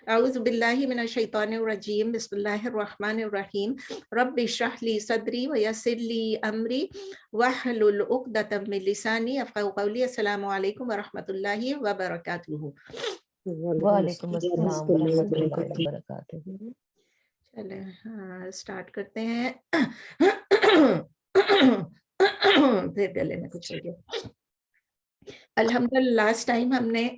أعوذ بالله من الشيطان الرجيم بسم الله الرحمن الرحيم رب اشرح لي صدري ويسر لي أمري واحلل عقدة من لساني يفقهوا قولي. السلام عليكم ورحمة الله وبركاته. وعلیکم السلام ورحمۃ اللہ وبرکاتہ. چلیں اسٹارٹ کرتے ہیں. پھر گلے میں کچھ ہو گیا. الحمدللہ لاسٹ ٹائم ہم نے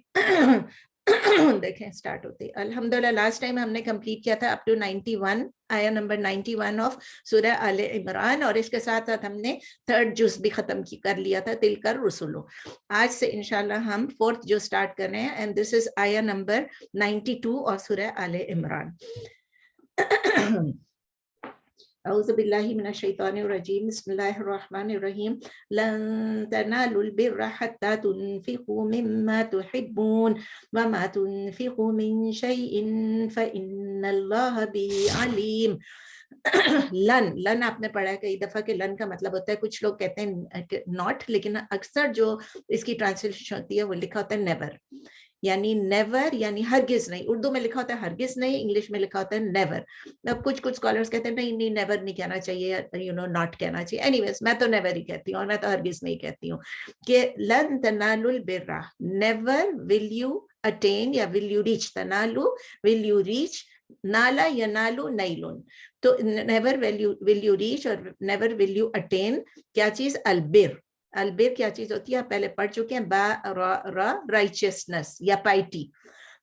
دیکھیں اسٹارٹ ہوتی. الحمدللہ لاسٹ ٹائم ہم نے کمپلیٹ کیا تھا اپ ٹو 91 آیا نمبر 91 آف سورہ آل عمران, اور اس کے ساتھ ساتھ ہم نے تھرڈ جز بھی ختم کر لیا تھا تلک الرسل. آج سے انشاءاللہ ہم فورتھ جو اسٹارٹ کر رہے ہیں, اینڈ دس از آیا نمبر 92 آف سورہ آل عمران. اعوذ باللہ من الشیطان الرجیم بسم اللہ الرحمن الرحیم لن تنالوا البر حتى تنفقوا مما تحبون وما تنفقوا من شيء فإن الله به علیم. لن آپ نے پڑھا ہے کئی دفعہ کہ لن کا مطلب ہوتا ہے, کچھ لوگ کہتے ہیں ناٹ, لیکن اکثر جو اس کی ٹرانسلیشن ہوتی ہے وہ لکھا ہوتا ہے نیور, یعنی نیور یعنی ہرگز نہیں. اردو میں لکھا ہوتا ہے ہرگز نہیں, انگلش میں لکھا ہوتا ہے نیور. اب کچھ اسکالرس کہتے ہیں نہیں نیور نہیں کہنا چاہیے, ناٹ کہنا چاہیے. اینی ویز میں تو نیور ہی کہتی ہوں, اور میں تو ہرگز نہیں کہتی ہوں کہ لن تنالوا البر, نیور ول یو اٹین یا ول یو ریچ. تنالو ول یو ریچ, نالا ینالو نیلون, تو نیور ول یو ریچ اور نیور ول یو اٹین کیا چیز؟ البر. البر کیا چیز ہوتی ہے آپ پہلے پڑھ چکے ہیں, با را رائچسنس یا پائٹی.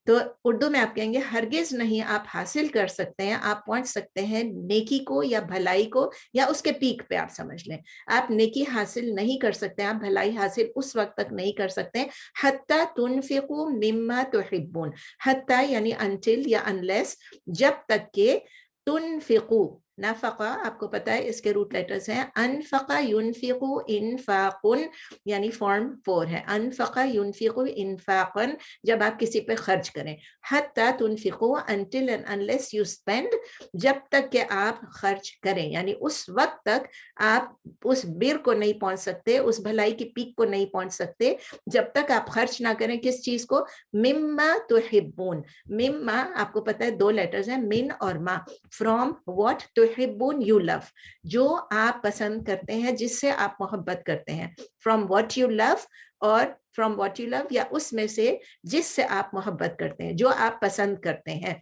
تو اردو میں آپ کہیں گے ہرگز نہیں آپ حاصل کر سکتے ہیں, آپ پہنچ سکتے ہیں نیکی کو یا بھلائی کو, یا اس کے پیک پہ آپ سمجھ لیں. آپ نیکی حاصل نہیں کر سکتے, آپ بھلائی حاصل اس وقت تک نہیں کر سکتے حتی تنفقوا مما تحبون. حتی یعنی انٹل یا انلیس, جب تک کہ تنفقوا. نفقہ آپ کو پتا ہے اس کے روٹ لیٹرز ہیں انفقہ ینفقو انفاقن, یعنی فارم 4 ہے انفقہ ینفقو انفاقن, جب آپ کسی پہ خرچ کریں. حتی تنفقو until and unless you spend, جب تک کہ آپ خرچ کریں, یعنی اس وقت تک آپ اس بر کو نہیں پہنچ سکتے, اس بھلائی کی پیک کو نہیں پہنچ سکتے جب تک آپ خرچ نہ کریں. کس چیز کو؟ مما تحبون. مما آپ کو پتا ہے دو لیٹرز ہیں من اور ما. فرام what تحبون you love, جو آپ پسند کرتے ہیں, جس سے آپ محبت کرتے ہیں. from what you love, اور from what you love یا اس میں سے جس سے آپ محبت کرتے ہیں, جو آپ پسند کرتے ہیں.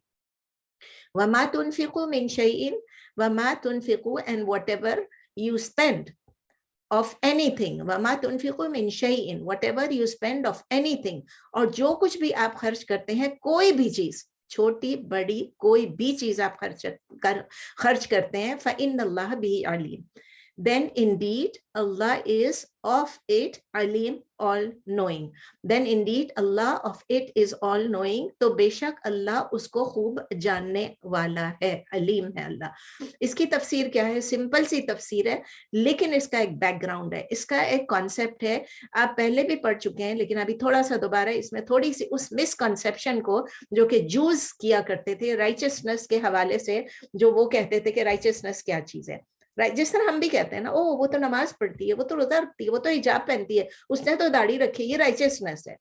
وما تنفقوا من شيء, وما تنفقوا and whatever you spend of anything, وما تنفقوا من شيء, whatever you spend of anything, اور جو کچھ بھی آپ خرچ کرتے ہیں, کوئی بھی چیز, چھوٹی بڑی کوئی بھی چیز آپ خرچ کرتے ہیں, فإن اللہ بہ علیم, then indeed Allah is of it Aleem, all knowing. then indeed Allah of it is all knowing, تو بے شک اللہ اس کو خوب جاننے والا ہے, علیم ہے اللہ. اس کی تفسیر کیا ہے؟ سمپل سی تفسیر ہے, لیکن اس کا ایک بیک گراؤنڈ ہے, اس کا ایک کانسیپٹ ہے, آپ پہلے بھی پڑھ چکے ہیں, لیکن ابھی تھوڑا سا دوبارہ اس میں تھوڑی سی اس مس کنسیپشن کو جو کہ جوز کیا کرتے تھے رائچسنس کے حوالے سے, جو وہ کہتے تھے کہ رائچسنس کیا چیز ہے. جس طرح ہم بھی کہتے ہیں نا, او وہ تو نماز پڑھتی ہے, وہ تو روزہ رکھتی ہے, وہ تو حجاب پہنتی ہے, اس نے تو داڑھی رکھی ہے, یہ رائچسنس ہے.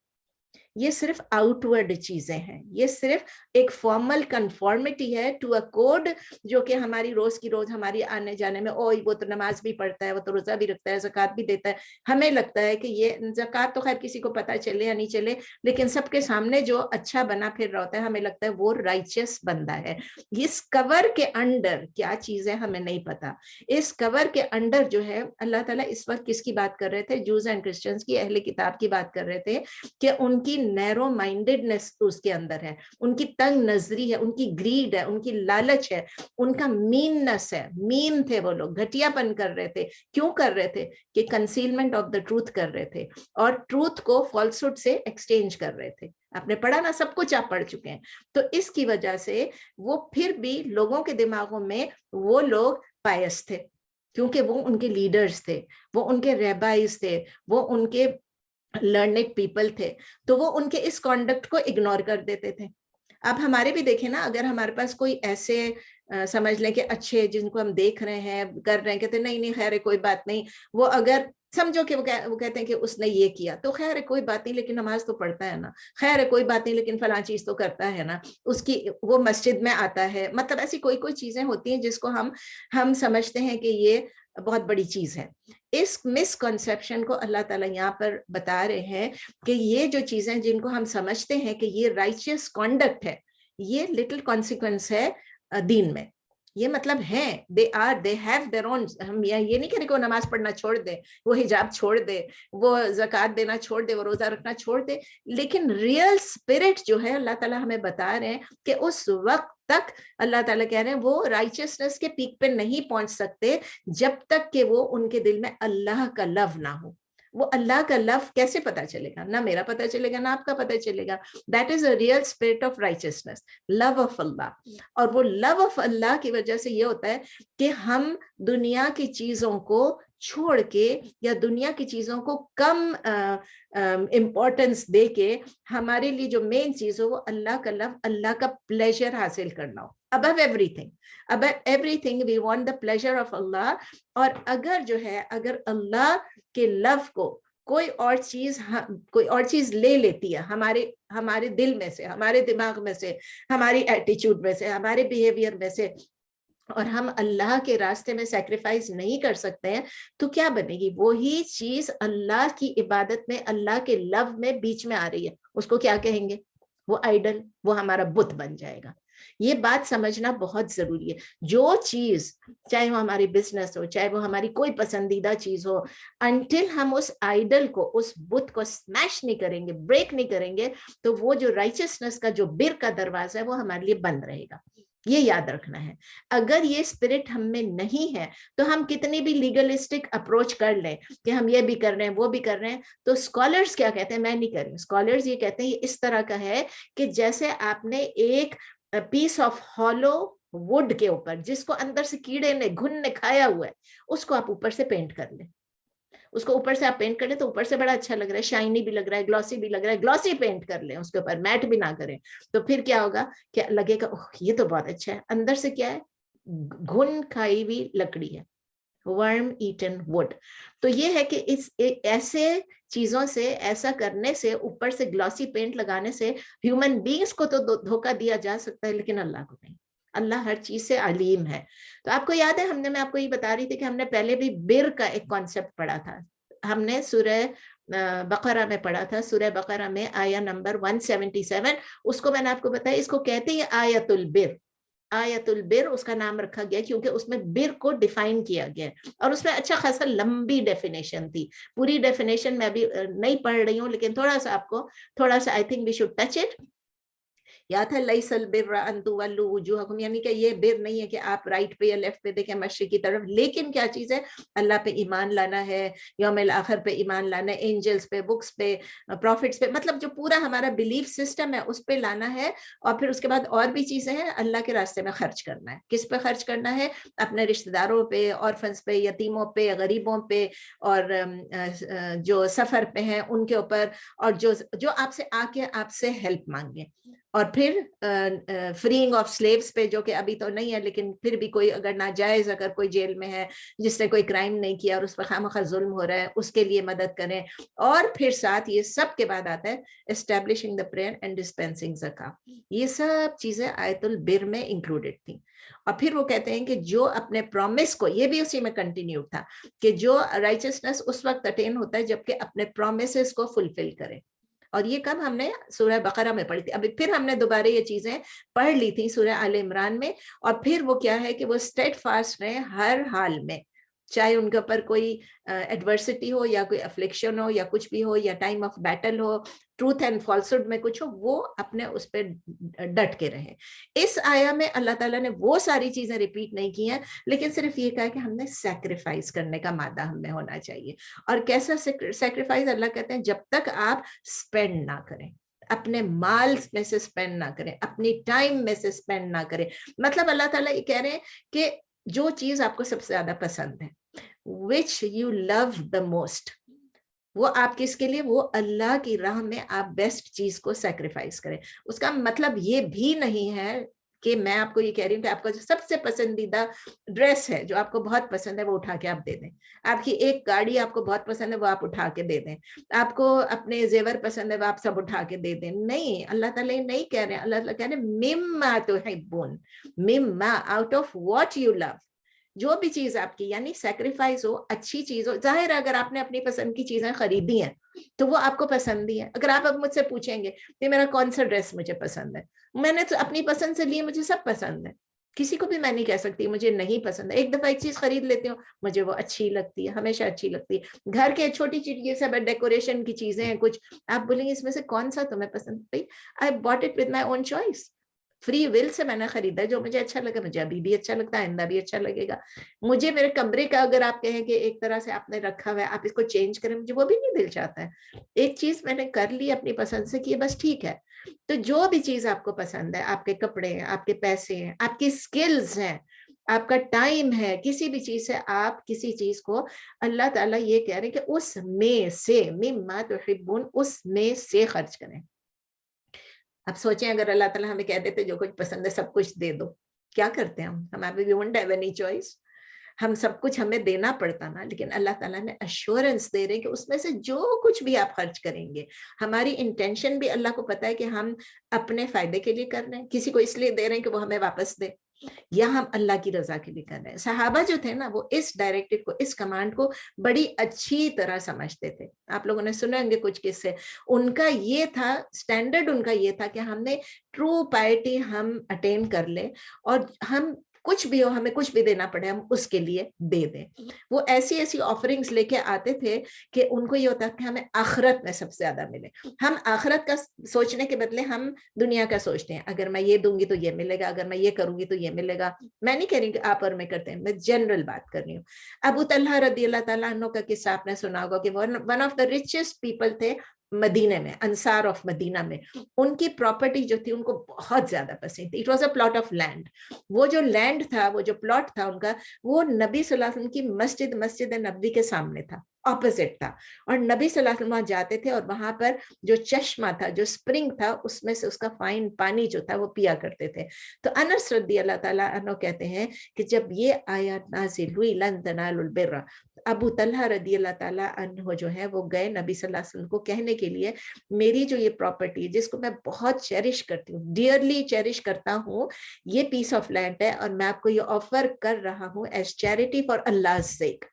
یہ صرف آؤٹ ورڈ چیزیں ہیں, یہ صرف ایک فارمل کنفارمٹی ہے ٹو اے کوڈ, جو کہ ہماری روز کی روز ہماری آنے جانے میں, او وہ تو نماز بھی پڑھتا ہے, وہ تو روزہ بھی رکھتا ہے, زکوٰۃ بھی دیتا ہے. ہمیں لگتا ہے کہ یہ زکوٰۃ تو خیر کسی کو پتہ چلے یا نہیں چلے, لیکن سب کے سامنے جو اچھا بنا پھر رہا ہوتا ہے, ہمیں لگتا ہے وہ رائچس بندہ ہے. اس کور کے انڈر کیا چیز ہے ہمیں نہیں پتا. اس کور کے انڈر جو ہے اللہ تعالیٰ اس وقت کس کی بات کر رہے تھے؟ جوز اینڈ کرسچنس کی, اہل کتاب کی بات کر رہے تھے کہ ان کی نیرو مائنڈڈنس اس کے اندر ہے, ان کی تنگ نظری ہے, ان کی گریڈ ہے, ان کی لالچ ہے, ان کا میننس ہے. مین تھے وہ لوگ, گھٹیا پن کر رہے تھے. کیوں کر رہے تھے؟ کہ کنسیلمنٹ آف دا ٹروتھ کر رہے تھے, اور ٹروتھ کو فالسہڈ سے ایکسچینج کر رہے تھے. آپ نے پڑھا نا, سب کچھ آپ پڑھ چکے ہیں. تو اس کی وجہ سے وہ پھر بھی لوگوں کے دماغوں میں وہ لوگ پائس تھے, کیونکہ وہ ان کے لیڈرز تھے, وہ ان کے رہبائز تھے, وہ ان کے لرنڈ پیپل تھے, تو وہ ان کے اس کانڈکٹ کو اگنور کر دیتے تھے. اب ہمارے بھی دیکھیں نا, اگر ہمارے پاس کوئی ایسے سمجھ لیں کہ اچھے جن کو ہم دیکھ رہے ہیں کر رہے ہیں, کہتے نہیں خیر کوئی بات نہیں, وہ اگر سمجھو کہ وہ کہتے ہیں کہ اس نے یہ کیا تو خیر ہے کوئی بات نہیں لیکن نماز تو پڑھتا ہے نا, خیر ہے کوئی بات نہیں لیکن فلاں چیز تو کرتا ہے نا, اس کی وہ مسجد میں آتا ہے. مطلب ایسی کوئی چیزیں ہوتی ہیں جس کو ہم سمجھتے ہیں کہ یہ بہت بڑی چیز ہے. اس مسکنسیپشن کو اللہ تعالیٰ یہاں پر بتا رہے ہیں کہ یہ جو چیزیں جن کو ہم سمجھتے ہیں کہ یہ رائچیس کانڈکٹ ہے, یہ لٹل کانسیکوینس ہے دین میں. یہ مطلب ہیں they have their own. ہم یہ نہیں کہہ رہے کہ وہ نماز پڑھنا چھوڑ دے, وہ حجاب چھوڑ دے, وہ زکوٰۃ دینا چھوڑ دے, وہ روزہ رکھنا چھوڑ دے, لیکن ریئل اسپرٹ جو ہے اللہ تعالیٰ ہمیں بتا رہے ہیں کہ اس وقت تک اللہ تعالیٰ کہہ رہے ہیں وہ رائچسنس کے پیک پہ نہیں پہنچ سکتے جب تک کہ وہ ان کے دل میں اللہ کا لو نہ ہو. وہ اللہ کا لو کیسے پتا چلے گا؟ نہ میرا پتا چلے گا نہ آپ کا پتا چلے گا. That is a real spirit of righteousness, love of Allah. اور وہ لو آف اللہ کی وجہ سے یہ ہوتا ہے کہ ہم دنیا کی چیزوں کو چھوڑ کے یا دنیا کی چیزوں کو کم امپورٹنس دے کے ہمارے لیے جو مین چیز ہو وہ اللہ کا لو, اللہ کا پلیجر حاصل کرنا ہو. above everything we want the pleasure of Allah. اور اگر اللہ کے لو کو کوئی اور چیز لے لیتی ہے ہمارے دل میں سے, ہمارے دماغ میں سے, ہماری ایٹیچیوڈ میں سے, ہمارے بیہیویئر میں سے, اور ہم اللہ کے راستے میں سیکریفائس نہیں کر سکتے ہیں, تو کیا بنے گی؟ وہی چیز اللہ کی عبادت میں, اللہ کے لو میں بیچ میں آ رہی ہے, اس کو کیا کہیں گے؟ وہ آئیڈل, وہ ہمارا بت بن جائے گا. یہ بات سمجھنا بہت ضروری ہے. جو چیز چاہے وہ ہماری بزنس ہو, چاہے وہ ہماری کوئی پسندیدہ چیز ہو, انٹل ہم اس آئیڈل کو, اس بت کو سمیش نہیں کریں گے, بریک نہیں کریں گے, تو وہ جو رائچسنس کا جو بر کا دروازہ ہے وہ ہمارے لیے بند رہے گا. یہ یاد رکھنا ہے. اگر یہ اسپرٹ ہم میں نہیں ہے تو ہم کتنی بھی لیگلسٹک اپروچ کر لیں کہ ہم یہ بھی کر رہے ہیں وہ بھی کر رہے ہیں, تو اسکالرز کیا کہتے ہیں؟ میں نہیں کر رہی. اسکالرز یہ کہتے ہیں یہ اس طرح کا ہے کہ جیسے آپ نے ایک پیس آف ہالو ووڈ کے اوپر, جس کو اندر سے کیڑے نے گھن نے کھایا ہوا ہے, اس کو آپ اوپر سے پینٹ کر لیں. اس کو اوپر سے آپ پینٹ کر لیں تو اوپر سے بڑا اچھا لگ رہا ہے, شائنی بھی لگ رہا ہے, گلوسی بھی لگ رہا ہے. گلوسی پینٹ کر لیں اس کے اوپر, میٹ بھی نہ کریں, تو پھر کیا ہوگا کہ لگے گا یہ تو بہت اچھا ہے. اندر سے کیا ہے؟ گھن کھائی ہوئی لکڑی ہے, ورم ایٹن ووڈ. تو یہ ہے کہ اس ایسے چیزوں سے, ایسا کرنے سے, اوپر سے گلوسی پینٹ لگانے سے ہیومن بینگز کو تو دھوکہ دیا جا سکتا ہے لیکن اللہ کو نہیں. اللہ ہر چیز سے علیم ہے. تو آپ کو یاد ہے میں آپ کو یہ بتا رہی تھی کہ ہم نے پہلے بھی بر کا ایک کانسیپٹ پڑھا تھا. ہم نے سورہ بقرہ میں پڑھا تھا. سورہ بقرہ میں آیہ نمبر 177, اس کو میں نے آپ کو بتایا, اس کو کہتے ہیں آیت البر. آیت البر اس کا نام رکھا گیا کیونکہ اس میں بر کو ڈیفائن کیا گیا, اور اس میں اچھا خاصا لمبی ڈیفینیشن تھی. پوری ڈیفینیشن میں ابھی نہیں پڑھ رہی ہوں, لیکن تھوڑا سا I think we should touch it. یا تھا لیس البر ان تولوا وجوہکم, یعنی کہ یہ بر نہیں ہے کہ آپ رائٹ پہ یا لیفٹ پہ دیکھیں مشرق کی طرف, لیکن کیا چیز ہے؟ اللہ پہ ایمان لانا ہے, یوم الآخر پہ ایمان لانا ہے, اینجلز پہ, بکس پہ, پروفٹس پہ, مطلب جو پورا ہمارا بلیف سسٹم ہے اس پہ لانا ہے. اور پھر اس کے بعد اور بھی چیزیں ہیں, اللہ کے راستے میں خرچ کرنا ہے. کس پہ خرچ کرنا ہے؟ اپنے رشتہ داروں پہ, آرفنس پہ, یتیموں پہ, غریبوں پہ, اور جو سفر پہ ہیں ان کے اوپر, اور جو آپ سے آ کے آپ سے ہیلپ مانگے. اور پھر فریئنگ آف سلیوز پہ, جو کہ ابھی تو نہیں ہے لیکن پھر بھی کوئی اگر ناجائز, اگر کوئی جیل میں ہے جس نے کوئی کرائم نہیں کیا اور اس پر خواہ ظلم ہو رہا ہے, اس کے لیے مدد کریں. اور پھر ساتھ یہ سب کے بعد آتا ہے establishing the prayer and dispensing زکاۃ. یہ سب چیزیں آیت البر میں انکلوڈیڈ تھیں. اور پھر وہ کہتے ہیں کہ جو اپنے پرومس کو, یہ بھی اسی میں کنٹینیو تھا, کہ جو رائچسنس اس وقت اٹین ہوتا ہے جبکہ اپنے پرومسز کو فلفل کرے. اور یہ کب ہم نے سورہ بقرہ میں پڑھی تھی. ابھی پھر ہم نے دوبارہ یہ چیزیں پڑھ لی تھی سورہ آل عمران میں. اور پھر وہ کیا ہے کہ وہ اسٹیڈ فاسٹ رہے ہر حال میں, چاہے ان کے اوپر کوئی ایڈورسٹی ہو یا کوئی افلکشن ہو یا کچھ بھی ہو, یا ٹائم آف بیٹل ہو, ٹروتھ اینڈ فالسہڈ میں کچھ ہو, وہ اپنے اس پہ ڈٹ کے رہے. اس آیا میں اللہ تعالیٰ نے وہ ساری چیزیں ریپیٹ نہیں کی ہیں, لیکن صرف یہ کہا کہ ہم نے سیکریفائس کرنے کا مادہ ہم میں ہونا چاہیے. اور کیسا سیکریفائس؟ اللہ کہتے ہیں جب تک آپ اسپینڈ نہ کریں, اپنے مال میں سے اسپینڈ نہ کریں, اپنی ٹائم میں سے اسپینڈ نہ کریں. مطلب اللہ تعالیٰ یہ کہہ رہے ہیں کہ جو چیز آپ کو سب سے زیادہ پسند ہے, which you love the most, وہ آپ کس کے لیے؟ وہ اللہ کی راہ میں آپ بیسٹ چیز کو سیکریفائس کریں. اس کا مطلب یہ بھی نہیں ہے کہ میں آپ کو یہ کہہ رہی ہوں کہ آپ کا جو سب سے پسندیدہ ڈریس ہے جو آپ کو بہت پسند ہے وہ اٹھا کے آپ دے دیں. آپ کی ایک گاڑی آپ کو بہت پسند ہے وہ آپ اٹھا کے دے دیں. آپ کو اپنے زیور پسند ہے وہ آپ سب اٹھا کے دے دیں. نہیں, اللہ تعالیٰ نہیں کہہ رہے ہیں. اللہ تعالیٰ کہہ رہے ہیں مما تحبون, مما out of what you love. جو بھی چیز آپ کی یعنی سیکریفائس ہو, اچھی چیز ہو. ظاہر ہے اگر آپ نے اپنی پسند کی چیزیں خریدی ہیں تو وہ آپ کو پسند ہی ہے. اگر آپ اب مجھ سے پوچھیں گے کہ میرا کون سا ڈریس مجھے پسند ہے, میں نے تو اپنی پسند سے لیے, مجھے سب پسند ہے. کسی کو بھی میں نہیں کہہ سکتی مجھے نہیں پسند ہے. ایک دفعہ ایک چیز خرید لیتی ہوں, مجھے وہ اچھی لگتی ہے, ہمیشہ اچھی لگتی ہے. گھر کے چھوٹی چھوٹی یہ سب ڈیکوریشن کی چیزیں ہیں کچھ, آپ بولیں گے اس میں سے کون سا تمہیں پسند. بھائی I bought it with my own choice, free will سے میں نے خریدا. جو مجھے اچھا لگا مجھے ابھی بھی اچھا لگتا ہے, آئندہ بھی اچھا لگے گا. مجھے میرے کمرے کا اگر آپ کہیں کہ ایک طرح سے آپ نے رکھا ہوا ہے, آپ اس کو چینج کریں, مجھے وہ بھی نہیں دل چاہتا ہے. ایک چیز میں نے کر لی اپنی پسند سے کی, بس ٹھیک ہے. تو جو بھی چیز آپ کو پسند ہے, آپ کے کپڑے ہیں, آپ کے پیسے ہیں, آپ کی سکلز ہیں, آپ کا ٹائم ہے, کسی بھی چیز سے آپ کسی چیز کو, اللہ تعالیٰ یہ کہہ رہے ہیں کہ اس میں سے مما تحبون, اس میں سے خرچ کریں. اب سوچیں اگر اللہ تعالیٰ ہمیں کہہ دیتے جو کچھ پسند ہے سب کچھ دے دو, کیا کرتے ہیں ہم؟ ہمیں won't have any choice. ہم سب کچھ ہمیں دینا پڑتا نا. لیکن اللہ تعالیٰ نے ایشورنس دے رہے ہیں کہ اس میں سے جو کچھ بھی آپ خرچ کریں گے, ہماری انٹینشن بھی اللہ کو پتا ہے کہ ہم اپنے فائدے کے لیے کر رہے ہیں, کسی کو اس لیے دے رہے ہیں کہ وہ ہمیں واپس دے, یا ہم اللہ کی رضا کے لیے کر رہے ہیں. صحابہ جو تھے نا وہ اس ڈائریکٹو کو, اس کمانڈ کو بڑی اچھی طرح سمجھتے تھے. آپ لوگوں نے سنے ہوں گے کچھ قصے. ان کا یہ تھا اسٹینڈرڈ, ان کا یہ تھا کہ ہم نے ٹرو پائٹی ہم اٹین کر لیں, اور ہم کچھ بھی ہو, ہمیں کچھ بھی دینا پڑے, ہم اس کے لیے دے دیں. وہ ایسی ایسی آفرنگز لے کے آتے تھے کہ ان کو یہ ہوتا کہ ہمیں آخرت میں سب سے زیادہ ملے. ہم آخرت کا سوچنے کے بدلے ہم دنیا کا سوچتے ہیں. اگر میں یہ دوں گی تو یہ ملے گا, اگر میں یہ کروں گی تو یہ ملے گا. میں نہیں کہہ رہی کہ آپ اور میں کرتے ہیں, میں جنرل بات کر رہی ہوں. ابو طلحہ رضی اللہ تعالیٰ عنہ کا قصہ آپ نے سنا ہوگا کہ one of the richest people تھے مدینہ میں, انصار آف مدینہ میں. ان کی پراپرٹی جو تھی ان کو بہت زیادہ پسند تھی. It was a plot of land. وہ جو لینڈ تھا, وہ جو پلاٹ تھا ان کا, وہ نبی صلی اللہ علیہ وسلم کی مسجد نبوی کے سامنے تھا, اپوزٹ تھا. اور نبی صلی اللہ علیہ وسلم وہاں جاتے تھے, اور وہاں پر جو چشمہ تھا, جو سپرنگ تھا, اس میں سے اس کا فائن پانی جو تھا وہ پیا کرتے تھے. تو انس رضی اللہ تعالیٰ عنہ کہتے ہیں کہ جب یہ آیات نازل ہوئی لن تنالوا البر, ابو طلحہ رضی اللہ تعالیٰ عنہ جو ہے وہ گئے نبی صلی اللہ علیہ وسلم کو کہنے کے لیے, میری جو یہ پراپرٹی جس کو میں بہت چیریش کرتی ہوں, ڈیئرلی چیریش کرتا ہوں, یہ پیس آف لینڈ ہے, اور میں آپ کو یہ آفر کر رہا ہوں ایز چیریٹی فار اللہ سیک.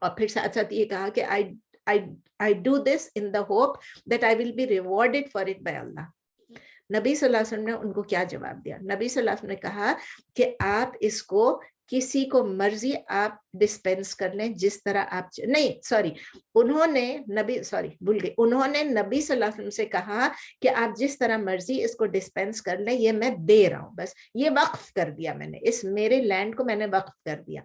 اور پھر ساتھ ساتھ یہ کہا کہ I do this in the hope that I will be rewarded for it by Allah. نبی صلی اللہ علیہ وسلم نے ان کو کیا جواب دیا؟ نبی صلی اللہ علیہ وسلم نے کہا کہ آپ اس کو کسی کو مرضی آپ ڈسپینس کر لیں جس طرح آپ نہیں سوری انہوں نے نبی صلی اللہ علیہ وسلم سے کہا کہ آپ جس طرح مرضی اس کو ڈسپینس کر لیں, یہ میں دے رہا ہوں, بس یہ وقف کر دیا میں نے, اس میرے لینڈ کو میں نے وقف کر دیا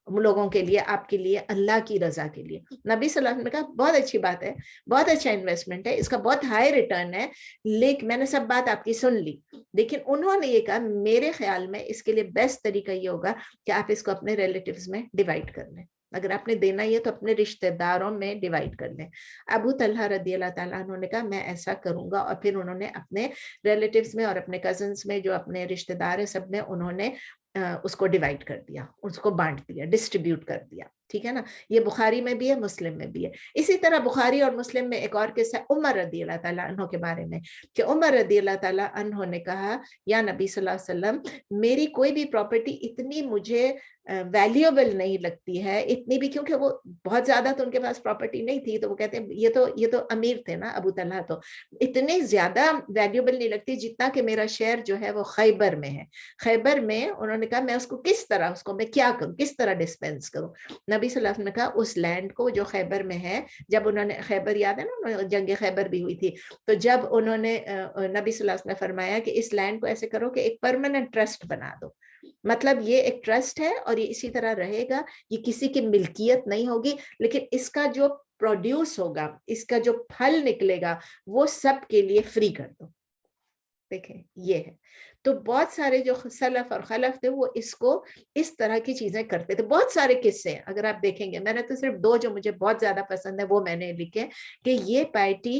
لوگوں کے لیے, آپ کے لیے, اللہ کی رضا کے لیے. نبی صلی اللہ علیہ وسلم نے کہا بہت اچھی بات ہے, بہت اچھا انویسٹمنٹ ہے, اس کا بہت ہائی ریٹرن ہے, لیکن میں نے سب بات آپ کی سن لی, لیکن انہوں نے یہ کہا میرے خیال میں اس کے لیے بیسٹ طریقہ یہ ہوگا کہ آپ اس کو اپنے ریلیٹیوز میں ڈیوائڈ کر لیں. اگر آپ نے دینا یہ تو اپنے رشتہ داروں میں ڈیوائڈ کر لیں. ابو طلحہ رضی اللہ تعالیٰ عنہ نے کہا میں ایسا کروں گا, اور پھر انہوں نے اپنے ریلیٹیوز میں اور اپنے کزنس میں جو اپنے رشتہ دار ہیں سب میں انہوں نے اس کو ڈیوائڈ کر دیا, اس کو بانٹ دیا, ڈسٹریبیوٹ کر دیا. ٹھیک ہے نا, یہ بخاری میں بھی ہے, مسلم میں بھی ہے. اسی طرح بخاری اور مسلم میں ایک اور قصہ عمر رضی اللہ تعالیٰ عنہ کے بارے میں, کہ عمر رضی اللہ تعالیٰ عنہ نے کہا یا نبی صلی اللہ علیہ وسلم میری کوئی بھی پراپرٹی اتنی مجھے ویلیوبل نہیں لگتی ہے, اتنی بھی, کیونکہ وہ بہت زیادہ تو ان کے پاس پراپرٹی نہیں تھی, تو وہ کہتے ہیں یہ تو امیر تھے نا ابو طلحہ, تو اتنے زیادہ ویلیوبل نہیں لگتی جتنا کہ میرا شہر جو ہے وہ خیبر میں ہے. خیبر میں انہوں نے کہا میں اس کو کس طرح, اس کو میں کیا کروں, کس طرح ڈسپینس کروں. نبی صلی اللہ علیہ وسلم نے کہا اس لینڈ کو جو خیبر میں ہے, جب انہوں نے خیبر, یاد ہے نا جنگ خیبر بھی ہوئی تھی, تو جب انہوں نے نبی صلی اللہ علیہ وسلم نے فرمایا کہ اس لینڈ کو ایسے کرو کہ ایک پرماننٹ ٹرسٹ بنا دو, مطلب یہ ایک ٹرسٹ ہے اور یہ اسی طرح رہے گا, یہ کسی کی ملکیت نہیں ہوگی, لیکن اس کا جو پروڈیوس ہوگا, اس کا جو پھل نکلے گا وہ سب کے لیے فری کر دو. دیکھیں یہ ہے. تو بہت سارے جو سلف اور خلف تھے وہ اس کو اس طرح کی چیزیں کرتے تھے. بہت سارے قصے ہیں اگر آپ دیکھیں گے, میں نے تو صرف 2 جو مجھے بہت زیادہ پسند ہے وہ میں نے لکھے, کہ یہ پائٹی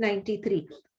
93,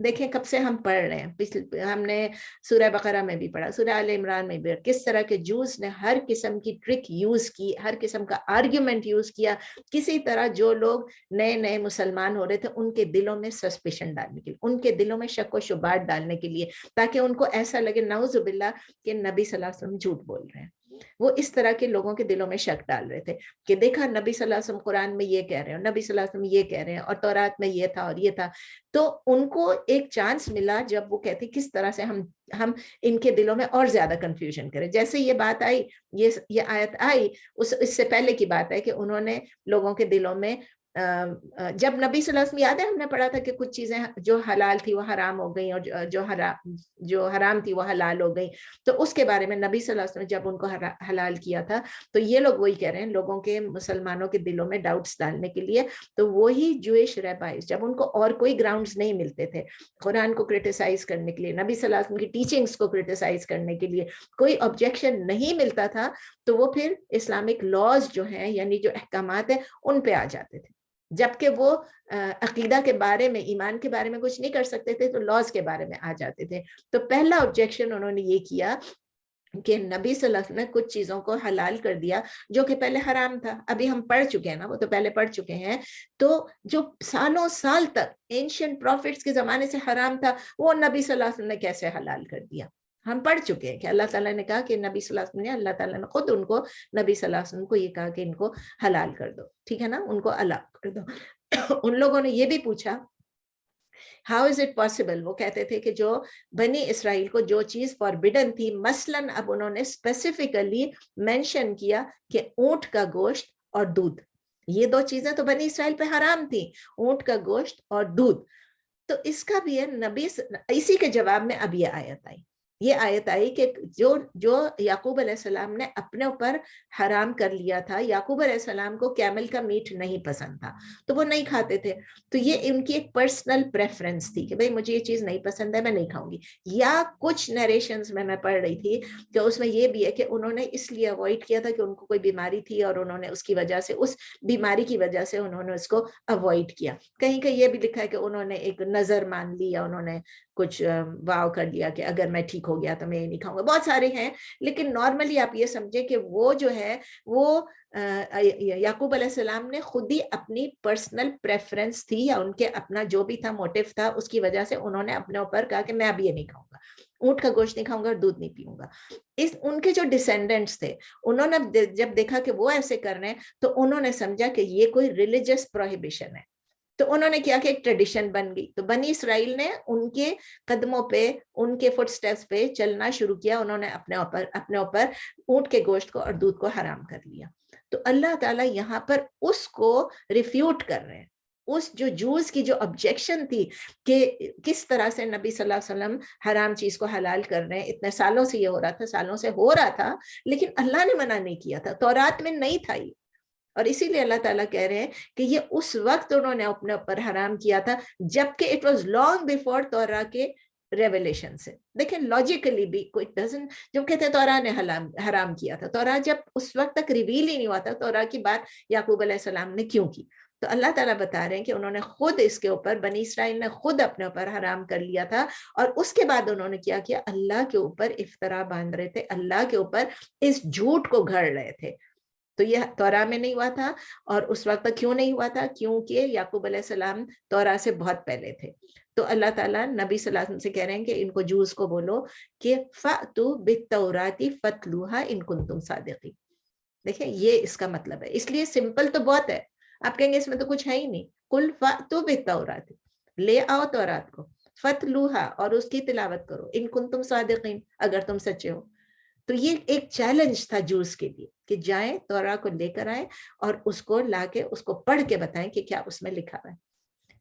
دیکھیں کب سے ہم پڑھ رہے ہیں، ہم نے سورہ بقرہ میں بھی پڑھا، سورہ آل عمران میں بھی، کس طرح کے جوز نے ہر قسم کی ٹرک یوز کی، ہر قسم کا آرگیومنٹ یوز کیا، کسی طرح جو لوگ نئے نئے مسلمان ہو رہے تھے ان کے دلوں میں سسپیشن ڈالنے کے لیے، ان کے دلوں میں شک و شبہات ڈالنے کے لیے، تاکہ ان کو ایسا لگے نعوذ باللہ کہ نبی صلی اللہ علیہ وسلم جھوٹ بول رہے ہیں۔ وہ اس طرح کے لوگوں کے دلوں میں شک ڈال رہے تھے کہ دیکھا نبی صلی اللہ علیہ وسلم قرآن میں یہ کہہ رہے ہیں، نبی صلی اللہ علیہ وسلم یہ کہہ رہے ہیں، اور تورات میں یہ تھا اور یہ تھا۔ تو ان کو ایک چانس ملا جب وہ کہتے کس طرح سے ہم ان کے دلوں میں اور زیادہ کنفیوژن کریں۔ جیسے یہ بات آئی، یہ آیت آئی، اس سے پہلے کی بات ہے کہ انہوں نے لوگوں کے دلوں میں جب نبی صلی اللہ علیہ وسلم، یاد ہے ہم نے پڑھا تھا کہ کچھ چیزیں جو حلال تھی وہ حرام ہو گئیں، اور جو حرام تھی وہ حلال ہو گئی، تو اس کے بارے میں نبی صلی اللہ علیہ وسلم نے جب ان کو حلال کیا تھا، تو یہ لوگ وہی کہہ رہے ہیں لوگوں کے، مسلمانوں کے دلوں میں ڈاؤٹس ڈالنے کے لیے۔ تو وہی جوئش ریبائز جب ان کو اور کوئی گراؤنڈز نہیں ملتے تھے قرآن کو کرٹیسائز کرنے کے لیے، نبی صلی اللہ علیہ وسلم کی ٹیچنگز کو کرٹیسائز کرنے کے لیے کوئی آبجیکشن نہیں ملتا تھا، تو وہ پھر اسلامک لاز جو ہیں، یعنی جو احکامات ہیں، ان پہ آ جاتے تھے۔ جبکہ وہ عقیدہ کے بارے میں، ایمان کے بارے میں کچھ نہیں کر سکتے تھے، تو لاز کے بارے میں آ جاتے تھے۔ تو پہلا آبجیکشن انہوں نے یہ کیا کہ نبی صلی اللہ علیہ وسلم نے کچھ چیزوں کو حلال کر دیا جو کہ پہلے حرام تھا۔ ابھی ہم پڑھ چکے ہیں نا، وہ تو پہلے پڑھ چکے ہیں۔ تو جو سالوں سال تک اینشینٹ پروفٹس کے زمانے سے حرام تھا، وہ نبی صلی اللہ علیہ وسلم نے کیسے حلال کر دیا؟ ہم پڑھ چکے ہیں کہ اللہ تعالیٰ نے کہا کہ نبی صلی اللہ علیہ وسلم نے، اللہ تعالیٰ نے خود ان کو، نبی صلی اللہ علیہ وسلم کو یہ کہا کہ ان کو حلال کر دو، ٹھیک ہے نا، ان کو الگ کر دو۔ ان لوگوں نے یہ بھی پوچھا ہاؤ از اٹ پاسبل، وہ کہتے تھے کہ جو بنی اسرائیل کو جو چیز فاربیڈن تھی، مثلاً اب انہوں نے اسپیسیفکلی مینشن کیا کہ اونٹ کا گوشت اور دودھ، یہ دو چیزیں تو بنی اسرائیل پہ حرام تھی، اونٹ کا گوشت اور دودھ۔ تو اس کا بھی ہے نبی، اسی کے جواب میں اب یہ آیت آئی کہ جو یعقوب علیہ السلام نے اپنے اوپر حرام کر لیا تھا، یعقوب علیہ السلام کو کیمل کا میٹ نہیں پسند تھا تو وہ نہیں کھاتے تھے، تو یہ ان کی ایک پرسنل پریفرنس تھی کہ بھئی مجھے یہ چیز نہیں پسند ہے، میں نہیں کھاؤں گی۔ یا کچھ نیریشنز میں پڑھ رہی تھی کہ اس میں یہ بھی ہے کہ انہوں نے اس لیے اوائڈ کیا تھا کہ ان کو کوئی بیماری تھی، اور انہوں نے اس کی وجہ سے، اس بیماری کی وجہ سے انہوں نے اس کو اوائڈ کیا۔ کہیں کہ یہ بھی لکھا ہے کہ انہوں نے ایک نظر مان لی، یا انہوں نے کچھ واو کر لیا کہ اگر میں ٹھیک ہو گیا تو میں یہ نہیں کھاؤں گا، بہت سارے ہیں۔ لیکن نارملی آپ یہ سمجھیں کہ وہ جو ہے وہ یعقوب علیہ السلام نے خود ہی اپنی پرسنل پریفرنس تھی، یا ان کے اپنا جو بھی تھا موٹیو تھا، اس کی وجہ سے انہوں نے اپنے اوپر کہا کہ میں اب یہ نہیں کھاؤں گا، اونٹ کا گوشت نہیں کھاؤں گا اور دودھ نہیں پیوں گا۔ ان کے جو ڈسینڈنٹس تھے، انہوں نے جب دیکھا کہ وہ ایسے کر رہے ہیں، تو انہوں نے سمجھا کہ یہ کوئی ریلیجس پروہیبیشن ہے، تو انہوں نے کیا کہ ایک ٹریڈیشن بن گئی۔ تو بنی اسرائیل نے ان کے قدموں پہ، ان کے فٹ سٹیپس پہ چلنا شروع کیا، انہوں نے اپنے اوپر اونٹ کے گوشت کو اور دودھ کو حرام کر لیا۔ تو اللہ تعالیٰ یہاں پر اس کو ریفیوٹ کر رہے ہیں، اس جو جوز کی جو آبجیکشن تھی کہ کس طرح سے نبی صلی اللہ علیہ وسلم حرام چیز کو حلال کر رہے ہیں، اتنے سالوں سے یہ ہو رہا تھا، سالوں سے ہو رہا تھا، لیکن اللہ نے منع نہیں کیا تھا، تورات میں نہیں تھا یہ۔ اور اسی لیے اللہ تعالیٰ کہہ رہے ہیں کہ یہ اس وقت انہوں نے اپنے اوپر حرام کیا تھا جبکہ اٹ واز لانگ بیفور تورا کے ریویلیشن سے۔ دیکھیں لاجیکلی بھی کوئی ڈزنٹ، جب کہتے ہیں تورا نے حرام کیا تھا، تورا جب اس وقت تک ریویل ہی نہیں ہوا تھا، تورا کی بات یعقوب علیہ السلام نے کیوں کی؟ تو اللہ تعالیٰ بتا رہے ہیں کہ انہوں نے خود اس کے اوپر، بنی اسرائیل نے خود اپنے اوپر حرام کر لیا تھا، اور اس کے بعد انہوں نے کیا کیا، اللہ کے اوپر افطرا باندھ رہے تھے، اللہ کے اوپر اس جھوٹ کو گھڑ رہے تھے۔ تو یہ تورا میں نہیں ہوا تھا، اور اس وقت کیوں نہیں ہوا تھا؟ کیونکہ یعقوب علیہ السلام تورا سے بہت پہلے تھے۔ تو اللہ تعالیٰ نبی صلی اللہ علیہ وسلم سے کہہ رہے ہیں کہ ان کو جوز کو بولو کہ فَأْتُوا بِالتَّوْرَاةِ فَاتْلُوهَا إِن كُنتُمْ صَادِقِينَ۔ دیکھیں یہ اس کا مطلب ہے، اس لیے سمپل تو بہت ہے، آپ کہیں گے اس میں تو کچھ ہے ہی نہیں، قُلْ فَأْتُوا بِالتَّوْرَاةِ، لے آؤ تورات کو، فَاتْلُوهَا، اور اس کی تلاوت کرو، إِن كُنتُمْ صَادِقِينَ، اگر تم سچے ہو۔ تو یہ ایک چیلنج تھا جوز کے لیے کہ جائیں تورا کو لے کر آئیں اور اس کو لا کے اس کو پڑھ کے بتائیں کہ کیا اس میں لکھا ہے۔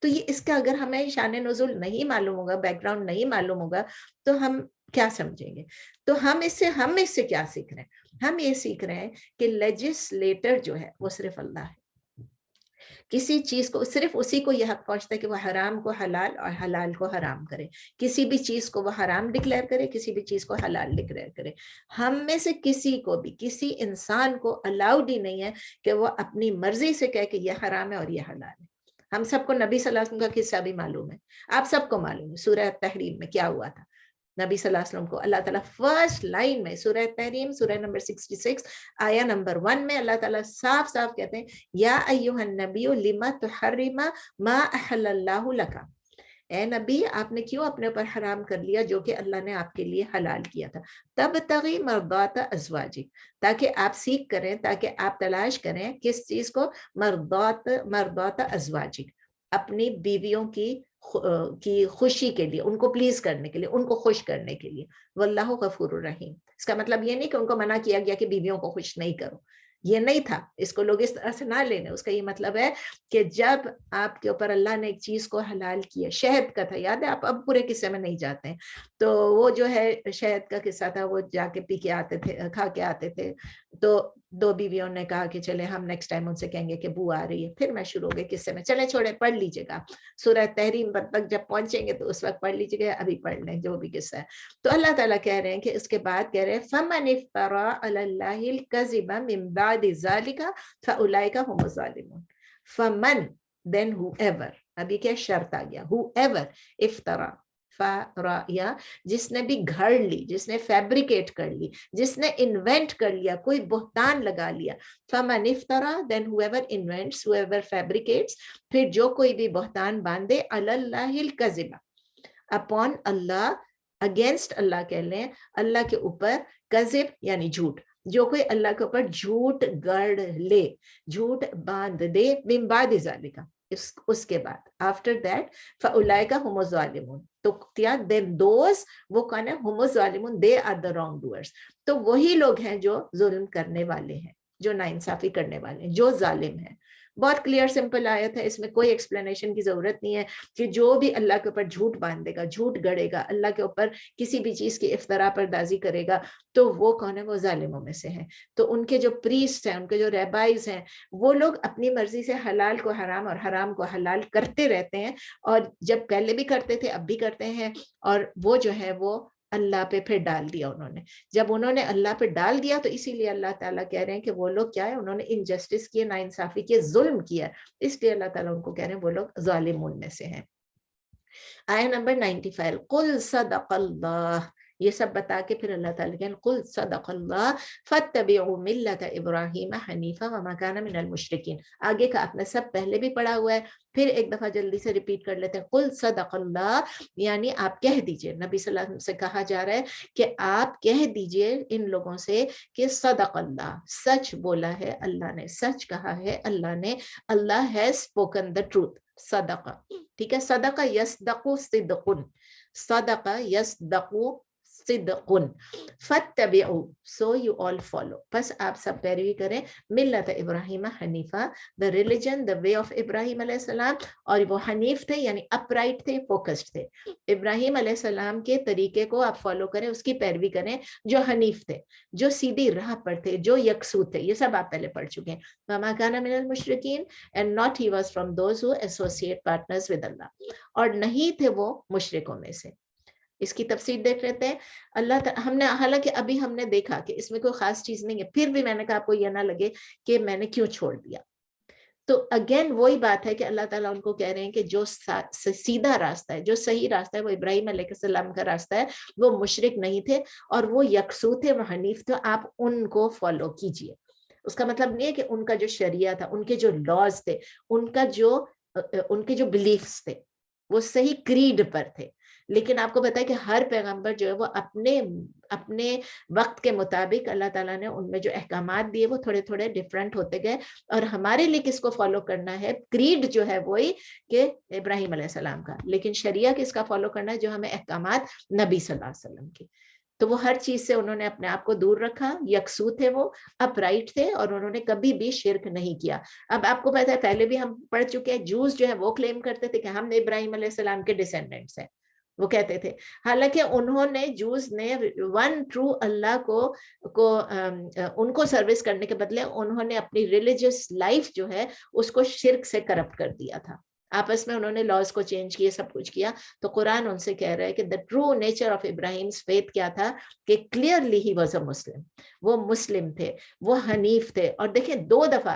تو یہ اس کا اگر ہمیں شان نزول نہیں معلوم ہوگا، بیک گراؤنڈ نہیں معلوم ہوگا، تو ہم کیا سمجھیں گے؟ تو ہم اس سے کیا سیکھ رہے ہیں؟ ہم یہ سیکھ رہے ہیں کہ لیجسلیٹر جو ہے وہ صرف اللہ ہے۔ کسی چیز کو صرف اسی کو یہ حق پہنچتا ہے کہ وہ حرام کو حلال اور حلال کو حرام کرے، کسی بھی چیز کو وہ حرام ڈکلیئر کرے، کسی بھی چیز کو حلال ڈکلیئر کرے۔ ہم میں سے کسی کو بھی، کسی انسان کو الاؤڈ ہی نہیں ہے کہ وہ اپنی مرضی سے کہے کہ یہ حرام ہے اور یہ حلال ہے۔ ہم سب کو نبی صلی اللہ علیہ وسلم کا قصہ بھی معلوم ہے, آپ سب کو معلوم ہے سورہ تحریم میں کیا ہوا تھا. نبی صلی اللہ علیہ وسلم کو اللہ تعالیٰ فرسٹ لائن میں سورہ تحریم سورہ نمبر 66 آیا نمبر 1 میں اللہ تعالیٰ صاف صاف کہتے ہیں یا ایھا النبی لما تحرم ما احل اللہ لک, اے نبی آپ نے کیوں اپنے اوپر حرام کر لیا جو کہ اللہ نے آپ کے لیے حلال کیا تھا. تب تغی مرضات ازواجک, تاکہ آپ سیکھ کریں, تاکہ آپ تلاش کریں کس چیز کو, مرضات ازواجک, اپنی بیویوں کی خوشی کے لیے, ان کو پلیز کرنے کے لیے, ان کو خوش کرنے کے لیے. واللہ غفور الرحیم, اس کا مطلب یہ نہیں کہ ان کو منع کیا گیا کہ بیویوں کو خوش نہیں کرو, یہ نہیں تھا, اس کو لوگ اس طرح سے نہ لینے. اس کا یہ مطلب ہے کہ جب آپ کے اوپر اللہ نے ایک چیز کو حلال کیا, شہد کا تھا, یاد ہے, آپ اب پورے قصے میں نہیں جاتے ہیں, تو وہ جو ہے شہد کا قصہ تھا, وہ جا کے پی کے آتے تھے, کھا کے آتے تھے, تو 2 بیویوں نے کہا کہ چلے ہم نیکسٹ ٹائم ان سے کہیں گے کہ بو آ رہی ہے. پھر میں شروع ہو گئی قصے میں, چلے چھوڑے, پڑھ لیجیے گا سورہ تحریم تک جب پہنچیں گے تو اس وقت پڑھ لیجیے گا, ابھی پڑھ لیں جو بھی قصہ ہے. تو اللہ تعالیٰ کہہ رہے ہیں کہ اس کے بعد کہہ رہے ہیں فَمَنِ افْتَرَىٰ عَلَى اللَّهِ الْكَذِبَ مِن بَعْدِ ذَلِكَ فَأُولَٰئِكَ هُمُ الظَّالِمُونَ. فَمَن, then whoever, ابھی کیا شرط آ گیا, whoever افترا, یا جس نے بھی گھڑ لی, جس نے فیبریکیٹ کر لی, جس نے انوینٹ کر لیا, کوئی بہتان لگا لیا. فَمَنِ افْتَرَىٰ, then whoever invents, whoever fabricates, پھر جو کوئی بھی بہتان باندھے, عَلَى اللَّهِ الْكَذِبَ, upon اللہ, اگینسٹ اللہ کہہ لیں, اللہ کے اوپر, کذب یعنی جھوٹ, جو کوئی اللہ کے اوپر جھوٹ گڑ لے, جھوٹ باندھ دے, من بعد ذالک, اس کے بعد, after that, فَأُولَٰئِکَ هُمُ الظَّالِمُونَ, تو کیا, then those, وہ کون ہے, ہم الظالمون, they are the wrong doers. تو وہی لوگ ہیں جو ظلم کرنے والے ہیں, جو ناانصافی کرنے والے ہیں, جو ظالم ہیں. بہت کلیئر سمپل آیت ہے, اس میں کوئی ایکسپلینیشن کی ضرورت نہیں ہے کہ جو بھی اللہ کے اوپر جھوٹ باندھے گا, جھوٹ گڑے گا, اللہ کے اوپر کسی بھی چیز کی افترا پردازی کرے گا, تو وہ کون ہے, وہ ظالموں میں سے ہیں. تو ان کے جو پریسٹ ہیں, ان کے جو ریبائز ہیں, وہ لوگ اپنی مرضی سے حلال کو حرام اور حرام کو حلال کرتے رہتے ہیں, اور جب پہلے بھی کرتے تھے اب بھی کرتے ہیں, اور وہ جو ہے وہ اللہ پہ پھر ڈال دیا انہوں نے. جب انہوں نے اللہ پہ ڈال دیا تو اسی لیے اللہ تعالیٰ کہہ رہے ہیں کہ وہ لوگ کیا ہے, انہوں نے انجسٹس کیے, ناانصافی کیے, ظلم کیا, اس لیے اللہ تعالیٰ ان کو کہہ رہے ہیں وہ لوگ ظالمون میں سے ہیں. آیہ نمبر 95, قل صدق اللہ, یہ سب بتا کے پھر اللہ تعالیٰ کہتے ہیں قل صدق اللہ فاتبعوا ملت ابراہیم حنیفا وما کان من المشرکین. آگے کا آپ نے سب پہلے بھی پڑھا ہوا ہے, پھر ایک دفعہ جلدی سے ریپیٹ کر لیتے ہیں. قل صدق اللہ, یعنی آپ کہہ دیجئے, نبی صلی اللہ علیہ وسلم سے کہا جا رہا ہے کہ آپ کہہ دیجئے ان لوگوں سے کہ صدق اللہ, سچ بولا ہے اللہ نے, سچ کہا ہے اللہ نے, اللہ ہیز اسپوکن دا ٹروتھ. صدقہ, ٹھیک ہے, صدقہ یصدق صدقن, صدقہ یصدق صدقن, فاتبعوا, so you all follow, پس آپ سب پیروی کریں, ملت ابراہیم حنیفہ, the religion, the way of ابراہیم علیہ السلام, اور وہ حنیف تھے یعنی upright تھے, focused تھے. ابراہیم علیہ السلام کے طریقے کو آپ فالو کریں, اس کی پیروی کریں, جو حنیف تھے, جو سیدھی راہ پر تھے, جو یکسو تھے, یہ سب آپ پہلے پڑھ چکے ہیں. وما کان من المشرکین, and not he was from those who associate partners with Allah, اور نہیں تھے وہ مشرکوں میں سے. اس کی تفسیر دیکھ لیتے ہیں. اللہ ہم نے, حالانکہ ابھی ہم نے دیکھا کہ اس میں کوئی خاص چیز نہیں ہے, پھر بھی میں نے کہا آپ کو یہ نہ لگے کہ میں نے کیوں چھوڑ دیا. تو اگین وہی بات ہے کہ اللہ تعالیٰ ان کو کہہ رہے ہیں کہ جو سیدھا راستہ ہے, جو صحیح راستہ ہے, وہ ابراہیم علیہ السلام کا راستہ ہے, وہ مشرک نہیں تھے اور وہ یکسو تھے, وہ حنیف تھے, آپ ان کو فالو کیجئے. اس کا مطلب نہیں ہے کہ ان کا جو شریعہ تھا, ان کے جو لاز تھے, ان کے جو بلیفز تھے, وہ صحیح کریڈ پر تھے. لیکن آپ کو پتا ہے کہ ہر پیغمبر جو ہے وہ اپنے وقت کے مطابق اللہ تعالیٰ نے ان میں جو احکامات دیے وہ تھوڑے تھوڑے ڈیفرنٹ ہوتے گئے, اور ہمارے لیے کس کو فالو کرنا ہے, کریڈ جو ہے وہی کہ ابراہیم علیہ السلام کا, لیکن شریعہ کس کا فالو کرنا ہے, جو ہمیں احکامات نبی صلی اللہ علیہ وسلم کی. تو وہ ہر چیز سے انہوں نے اپنے آپ کو دور رکھا, یکسو تھے, وہ اپرائٹ تھے, اور انہوں نے کبھی بھی شرک نہیں کیا. اب آپ کو پتا ہے, پہلے بھی ہم پڑھ چکے ہیں, جوز جو ہے وہ کلیم کرتے تھے کہ ہم ابراہیم علیہ السلام کے ڈسینڈنٹس ہیں, وہ کہتے تھے, حالانکہ انہوں نے, جوز نے ون ٹرو اللہ کو ان کو سروس کرنے کے بدلے انہوں نے اپنی ریلیجس لائف جو ہے اس کو شرک سے کرپٹ کر دیا تھا. آپس میں انہوں نے لاز کو چینج کیے, سب کچھ کیا. تو قرآن ان سے کہہ رہا ہے کہ the true nature of Ibrahim's faith کیا تھا, کہ clearly he was a Muslim, وہ مسلم تھے, وہ حنیف تھے. اور دیکھیں 2 دفعہ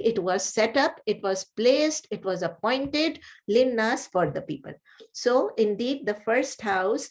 It was set up, it was placed, it was appointed, linnas, for the people. So indeed the first house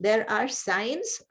there are signs,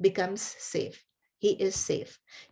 becomes safe, he is safe,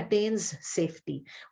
attains safety,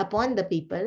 upon the people,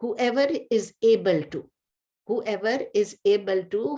whoever is able to, whoever is able to,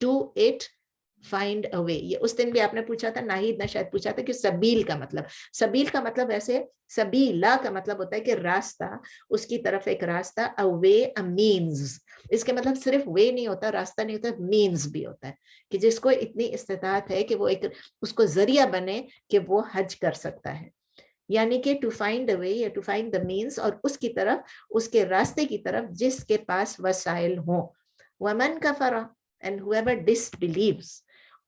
to it, find a way. یہ اس دن بھی آپ نے پوچھا تھا, ناہید نے شاید پوچھا تھا کہ سبیل کا مطلب ویسے سبیلا کا مطلب ہوتا ہے کہ راستہ, اس کی طرف ایک راستہ, a way, a means. اس کے مطلب صرف way نہیں ہوتا, راستہ نہیں ہوتا, means بھی ہوتا ہے کہ جس کو اتنی استطاعت ہے کہ وہ ایک اس کو ذریعہ بنے کہ وہ حج کر سکتا ہے. یعنی کہ ٹو فائنڈ اے وے یا ٹو فائنڈ دا مینس, اور اس کی طرف, اس کے راستے کی طرف جس کے پاس وسائل ہوں. ومن کفر, and whoever disbelieves,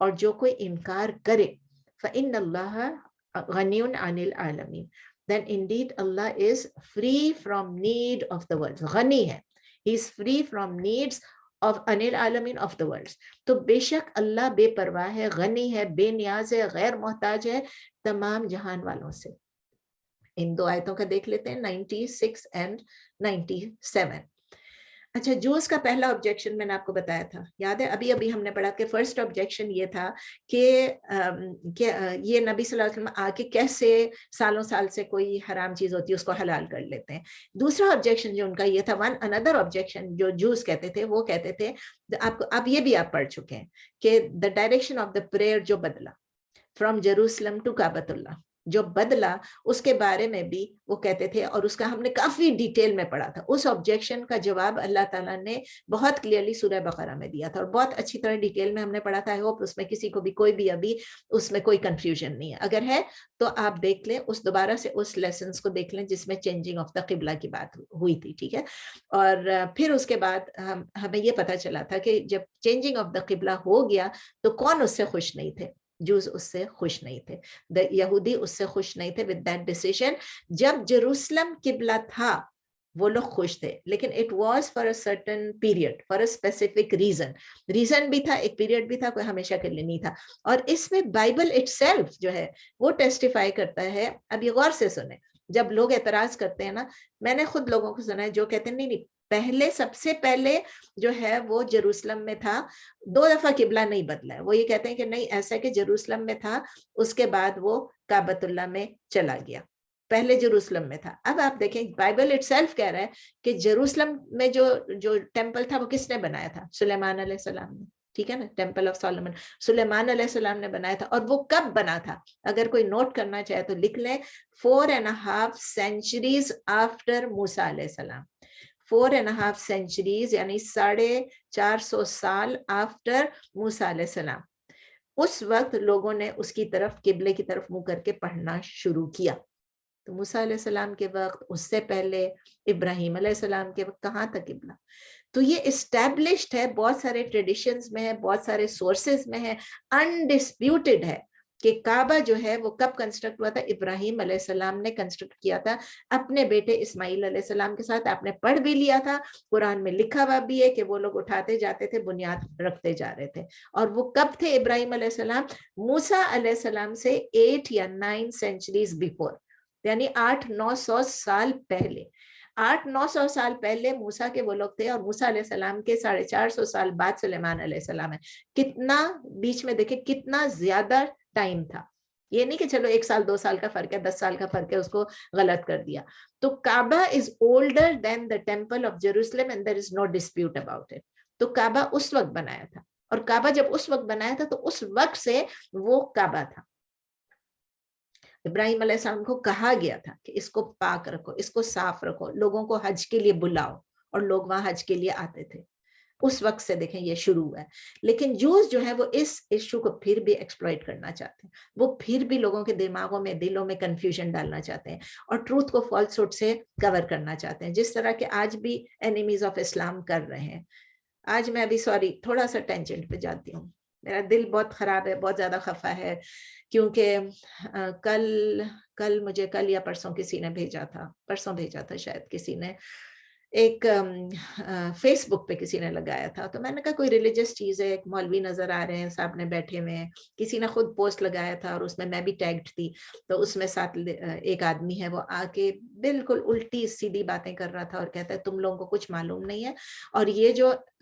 اور جو کوئی انکار کرے, فإن اللہ غنی عن العالمین, then indeed Allah is free from need of the world. غنی ہے, he is free from needs of عن العالمین of the world. تو بے شک اللہ بے پرواہ ہے, غنی ہے, بے نیاز ہے, غیر محتاج ہے تمام جہان والوں سے. ان دو آیتوں کا دیکھ لیتے ہیں 96 and 97. اچھا, جوز کا پہلا آبجیکشن میں نے آپ کو بتایا تھا, یاد ہے ابھی ہم نے پڑھا کہ فرسٹ آبجیکشن یہ تھا کہ یہ نبی صلی اللہ علیہ وسلم آ کے کیسے سالوں سال سے کوئی حرام چیز ہوتی ہے اس کو حلال کر لیتے ہیں. دوسرا آبجیکشن جو ان کا یہ تھا, another objection جو جوز کہتے تھے, وہ کہتے تھے آپ یہ بھی آپ پڑھ چکے ہیں کہ the direction of the prayer جو بدلا from Jerusalem to کعبۃ اللہ, جو بدلا اس کے بارے میں بھی وہ کہتے تھے, اور اس کا ہم نے کافی ڈیٹیل میں پڑھا تھا. اس آبجیکشن کا جواب اللہ تعالیٰ نے بہت کلیئرلی سورہ بقرہ میں دیا تھا, اور بہت اچھی طرح ڈیٹیل میں ہم نے پڑھا تھا. آئی ہوپ اس میں کسی کو بھی کوئی بھی ابھی اس میں کوئی کنفیوژن نہیں ہے. اگر ہے تو آپ دیکھ لیں, اس دوبارہ سے اس لیسنس کو دیکھ لیں جس میں چینجنگ آف دا قبلہ کی بات ہوئی تھی, ٹھیک ہے. اور پھر اس کے بعد ہمیں یہ پتا چلا تھا کہ جب چینجنگ آف دا قبلہ ہو گیا تو کون اس سے خوش نہیں تھے, جوز اس سے خوش نہیں تھے, یہودی اس سے خوش نہیں تھے with that decision. جب جیروسلم قبلہ تھا وہ لوگ خوش تھے, لیکن it was for a certain period, for a specific reason بھی تھا, ایک پیریڈ بھی تھا, کوئی ہمیشہ کے لیے نہیں تھا. اور اس میں بائبل itself جو ہے وہ ٹیسٹیفائی کرتا ہے. اب یہ غور سے سنیں, جب لوگ اعتراض کرتے ہیں نا, میں نے خود لوگوں کو سنا ہے جو کہتے ہیں نہیں پہلے, سب سے پہلے جو ہے وہ جیروسلم میں تھا, 2 دفعہ قبلہ نہیں بدلا ہے. وہ یہ کہتے ہیں کہ نہیں, ایسا کہ جیروسلم میں تھا, اس کے بعد وہ کعبۃ اللہ میں چلا گیا, پہلے جیروسلم میں تھا. اب آپ دیکھیں بائبل اٹ سیلف کہہ رہا ہے کہ جیروسلم میں جو ٹیمپل تھا وہ کس نے بنایا تھا, سلیمان علیہ السلام نے, ٹھیک ہے نا, ٹیمپل آف سولومن سلیمان علیہ السلام نے بنایا تھا. اور وہ کب بنا تھا, اگر کوئی نوٹ کرنا چاہے تو لکھ لیں, 4.5 centuries after موسیٰ علیہ السلام. 4.5 centuries یعنی 450 سال آفٹر موسیٰ علیہ السلام. اس وقت لوگوں نے اس کی طرف, قبلے کی طرف منہ کر کے پڑھنا شروع کیا. تو موسیٰ علیہ السلام کے وقت, اس سے پہلے ابراہیم علیہ السلام کے وقت کہاں تھا قبلہ؟ تو یہ اسٹیبلشڈ ہے, بہت سارے ٹریڈیشنز میں ہے, بہت سارے سورسز میں ہے, انڈسپیوٹڈ ہے کہ کعبہ جو ہے وہ کب کنسٹرکٹ ہوا تھا. ابراہیم علیہ السلام نے کنسٹرکٹ کیا تھا اپنے بیٹے اسماعیل علیہ السلام کے ساتھ. آپ نے پڑھ بھی لیا تھا, قرآن میں لکھا ہوا بھی ہے کہ وہ لوگ اٹھاتے جاتے تھے, بنیاد رکھتے جا رہے تھے. اور وہ کب تھے ابراہیم علیہ السلام؟ موسیٰ علیہ السلام سے 8 یا 9 centuries before, یعنی 800-900 سال پہلے. 800-900 سال پہلے موسیٰ کے وہ لوگ تھے, اور موسیٰ علیہ السلام کے 450 سال بعد سلیمان علیہ السلام ہے. کتنا بیچ میں دیکھیں کتنا زیادہ ٹائم تھا. یہ نہیں کہ چلو 1 سال 2 سال کا فرق ہے, 10 سال کا فرق ہے, اس کو غلط کر دیا. تو کعبہ is older than the temple of Jerusalem and there is no dispute about it. تو کعبہ اس وقت بنایا تھا, اور کعبہ جب اس وقت بنایا تھا تو اس وقت سے وہ کعبہ تھا. ابراہیم علیہ السلام کو کہا گیا تھا کہ اس کو پاک رکھو, اس کو صاف رکھو, لوگوں کو حج کے لیے بلاؤ, اور لوگ وہاں حج کے لیے آتے تھے. اس وقت سے دیکھیں یہ شروع ہوا ہے. لیکن جوز جو ہے وہ اس ایشو کو پھر بھی ایکسپلوئٹ کرنا چاہتے ہیں, وہ پھر بھی لوگوں کے دماغوں میں, دلوں میں کنفیوژن ڈالنا چاہتے ہیں, اور ٹروتھ کو فالس ہوڈ سے کور کرنا چاہتے ہیں, جس طرح کہ آج بھی اینیمیز آف اسلام کر رہے ہیں. آج میں ابھی تھوڑا سا ٹینجنٹ پہ جاتی ہوں, میرا دل بہت خراب ہے, بہت زیادہ خفا ہے, کیونکہ کل مجھے کل یا پرسوں کسی نے بھیجا تھا شاید کسی نے, ایک فیس بک پہ کسی نے لگایا تھا. تو میں نے کہا کوئی ریلیجس چیز ہے, ایک مولوی نظر آ رہے ہیں سامنے بیٹھے ہوئے ہیں, کسی نے خود پوسٹ لگایا تھا, اور اس میں بھی ٹیگڈ تھی. تو اس میں ساتھ ایک آدمی ہے, وہ آ کے بالکل الٹی سیدھی باتیں کر رہا تھا, اور کہتا ہے تم لوگوں کو کچھ معلوم نہیں ہے, اور یہ جو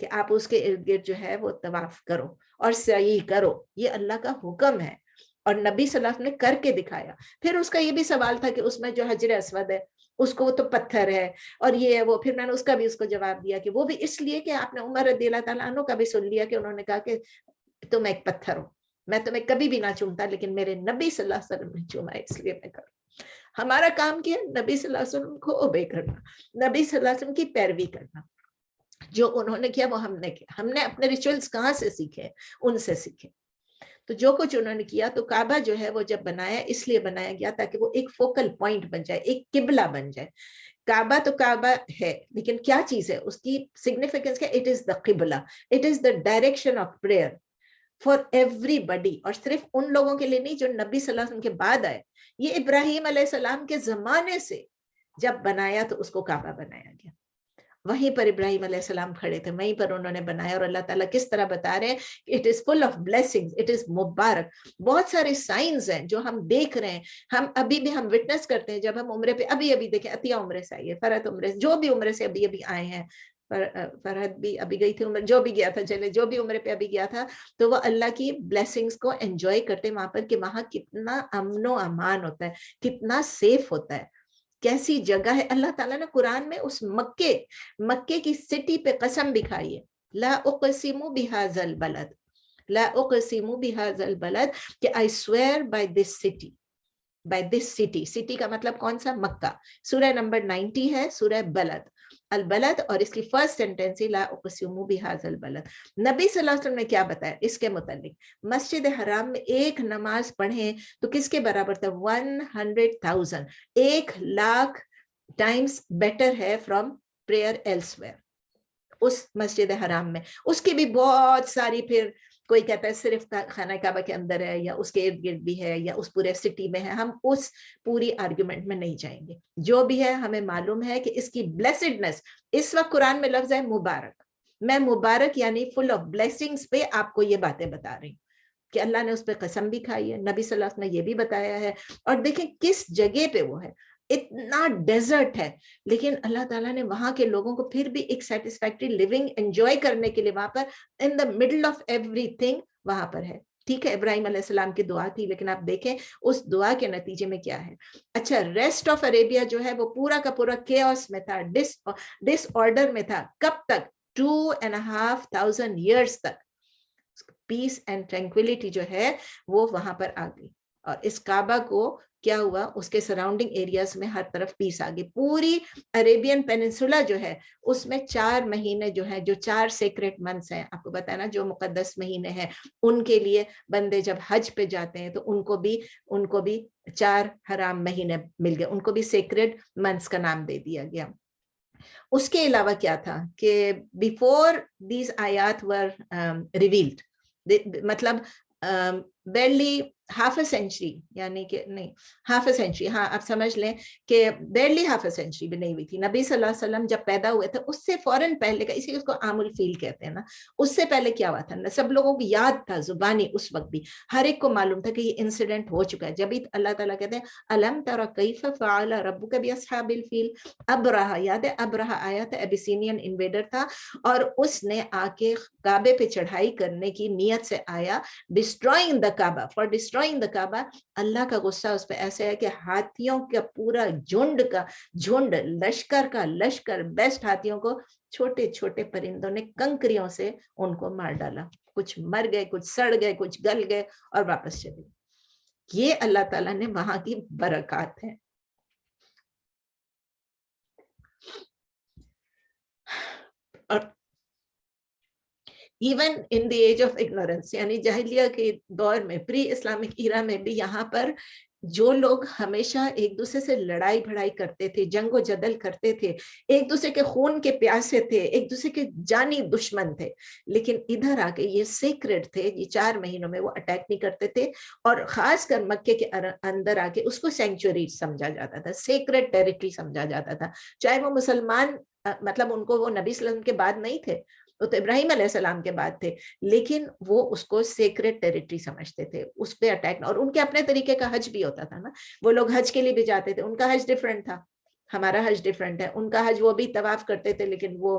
کہ آپ اس کے ارد گرد جو ہے وہ طواف کرو اور سعی کرو، یہ اللہ کا حکم ہے اور نبی صلی اللہ علیہ وسلم نے کر کے دکھایا۔ پھر اس کا یہ بھی سوال تھا کہ اس میں جو حجر اسود ہے اس کو وہ تو پتھر ہے اور یہ ہے وہ، پھر میں نے اس کا بھی اس کو جواب دیا کہ وہ بھی اس لیے کہ آپ نے عمر رضی اللہ تعالیٰ عنہ کا بھی سن لیا کہ انہوں نے کہا کہ تم ایک پتھر ہو، میں تمہیں کبھی بھی نہ چومتا لیکن میرے نبی صلی اللہ علیہ وسلم نے چوما اس لیے میں کروں۔ ہمارا کام کیا؟ نبی صلی اللہ علیہ وسلم کو اوبے کرنا، نبی صلی اللہ علیہ وسلم کی پیروی کرنا، جو انہوں نے کیا وہ ہم نے کیا۔ ہم نے اپنے ریچولز کہاں سے سیکھے؟ ان سے سیکھے۔ تو جو کچھ انہوں نے کیا، تو کعبہ جو ہے وہ جب بنایا اس لیے بنایا گیا تاکہ وہ ایک فوکل پوائنٹ بن جائے، ایک قبلہ بن جائے۔ کعبہ تو کعبہ ہے لیکن کیا چیز ہے اس کی سگنیفیکنس کیا؟ اٹ از دا قبلہ، it is the direction of prayer for everybody, اور صرف ان لوگوں کے لیے نہیں جو نبی صلی اللہ علیہ وسلم کے بعد آئے۔ یہ ابراہیم علیہ السلام کے زمانے سے جب بنایا تو اس کو کعبہ بنایا گیا، وہیں پر ابراہیم علیہ السلام کھڑے تھے، وہیں پر انہوں نے بنایا، اور اللہ تعالیٰ کس طرح بتا رہے ہیں it is full of blessings, it is مبارک۔ بہت سارے سائنز ہیں جو ہم دیکھ رہے ہیں، ہم ابھی بھی ہم وٹنس کرتے ہیں جب ہم عمرے پہ ابھی دیکھیں، عطیہ عمرے سے آئی ہے، فرحت عمرے سے، جو بھی عمرے سے ابھی آئے ہیں، فرحت بھی ابھی گئی تھی عمرے، جو بھی گیا تھا، چلے جو بھی عمرے پہ ابھی گیا تھا، تو وہ اللہ کی بلیسنگز کو انجوائے کرتے وہاں پر کہ وہاں کتنا امن و امان ہوتا ہے، کتنا سیف ہوتا ہے، کیسی جگہ ہے۔ اللہ تعالیٰ نے قرآن میں اس مکے کی سٹی پہ قسم بھی کھائی ہے، لا اقسم بہذا البلد، لا اقسم بہذا البلد، کہ I swear by this city، by this city، city کا مطلب کون سا؟ مکہ۔ سورہ نمبر 90 ہے، سورہ بلد، البلد، اور اس کی فرسٹ سینٹنس ہی لا اقسم بہذا البلد۔ نبی صلی اللہ علیہ وسلم نے کیا بتایا اس کے متعلق؟ مسجد حرام میں ایک نماز پڑھیں تو کس کے برابر تھا؟ 100,000، 1,00,000 ٹائمز بیٹر ہے فرام پریئر ایلسویئر، اس مسجد حرام میں۔ اس کی بھی بہت ساری، پھر کوئی کہتا ہے صرف خانہ کعبہ کے اندر ہے یا اس کے ارد گرد بھی ہے یا اس پورے سٹی میں ہے، ہم اس پوری آرگیومنٹ میں نہیں جائیں گے۔ جو بھی ہے ہمیں معلوم ہے کہ اس کی بلیسڈنس، اس وقت قرآن میں لفظ ہے مبارک، میں مبارک یعنی فل آف بلیسنگز پہ آپ کو یہ باتیں بتا رہی ہوں کہ اللہ نے اس پہ قسم بھی کھائی ہے، نبی صلی اللہ علیہ وسلم نے یہ بھی بتایا ہے۔ اور دیکھیں کس جگہ پہ وہ ہے، اتنا ڈیزرٹ ہے لیکن اللہ تعالیٰ نے وہاں کے لوگوں کو پھر بھی ایک سیٹسفیکٹری لیونگ انجوائے کرنے کے لیے وہاں پر in the middle of everything وہاں پر ہے۔ ٹھیک ہے، ابراہیم علیہ السلام کی دعا تھی لیکن آپ دیکھیں اس دعا کے نتیجے میں کیا ہے۔ اچھا، ریسٹ آف عربیہ جو ہے وہ پورا کا پورا کیوس میں تھا، ڈس آرڈر میں تھا۔ کب تک؟ 2,500 years تک پیس اینڈ ٹرینکویلٹی جو ہے وہ وہاں پر آ گئی، اور اس کعبہ کو کیا ہوا، اس کے سراؤنڈنگ ایریاز میں ہر طرف پیس آ گئی۔ پوری عربین پیننسولا جو ہے اس میں 4 مہینے جو ہیں، جو 4 سیکریٹ منتھس ہیں، آپ کو بتایا نا جو مقدس مہینے ہیں، ان کے لیے بندے جب حج پہ جاتے ہیں تو ان کو بھی 4 حرام مہینے مل گئے، ان کو بھی سیکریٹ منتھس کا نام دے دیا گیا۔ اس کے علاوہ کیا تھا کہ بیفور دیز آیات ور ریویلڈ، مطلب بیرلی ہاف اے سینچری، یعنی کہ نہیں ہاف اے سینچری، ہاں آپ سمجھ لیں کہ بیرلی ہاف اے سینچری بھی نہیں ہوئی تھی۔ نبی صلی اللہ علیہ وسلم جب پیدا ہوئے تھے اس سے فوراً پہلے کا، اسی اس کو عام الفیل کہتے ہیں نا، اس سے پہلے کیا ہوا تھا، سب لوگوں کو یاد تھا زبانی، اس وقت بھی ہر ایک کو معلوم تھا کہ یہ انسیڈنٹ ہو چکا ہے۔ جب ہی اللہ تعالیٰ کہتے ہیں الم تر کیف فعل ربک باصحاب الفیل، ابرہا، یاد ہے ابرہا آیا تھا، ایبیسینین انویڈر تھا، اور اس نے آ کے کعبے پہ چڑھائی کرنے کی نیت سے آیا، destroying the Kaaba, for destroying the Kaaba. Allah کا غصہ اس پہ ایسا ہے کہ ہاتھیوں کا پورا جھنڈ، لشکر کا لشکر، بیسٹ ہاتھیوں کو چھوٹے چھوٹے پرندوں نے کنکریوں سے ان کو مار ڈالا، کچھ مر گئے، کچھ سڑ گئے، کچھ گل گئے اور واپس چلے گئے۔ یہ اللہ تعالیٰ نے وہاں کی برکات ہیں۔ اور even in the age of ignorance, یعنی جاہلیہ کے دور میں، پری اسلامک ایرا میں بھی یہاں پر جو لوگ ہمیشہ ایک دوسرے سے لڑائی بھڑائی کرتے تھے، جنگ و جدل کرتے تھے، ایک دوسرے کے خون کے پیاسے تھے، ایک دوسرے کے جانی دشمن تھے، لیکن ادھر آ کے یہ سیکرٹ تھے، یہ 4 مہینوں میں وہ اٹیک نہیں کرتے تھے، اور خاص کر مکے کے اندر آ کے اس کو سینکچوری سمجھا جاتا تھا، سیکرٹ ٹیریٹری سمجھا جاتا تھا، چاہے وہ مسلمان، مطلب ان کو وہ نبی صلی اللہ علیہ وسلم کے بعد نہیں تھے، وہ تو ابراہیم علیہ السلام کے بعد تھے، لیکن وہ اس کو سیکرٹ ٹیریٹری سمجھتے تھے، اس پہ اٹیک، اور ان کے اپنے طریقے کا حج بھی ہوتا تھا نا، وہ لوگ حج کے لیے بھی جاتے تھے، ان کا حج ڈیفرنٹ تھا، ہمارا حج ڈیفرنٹ ہے، ان کا حج وہ بھی طواف کرتے تھے لیکن وہ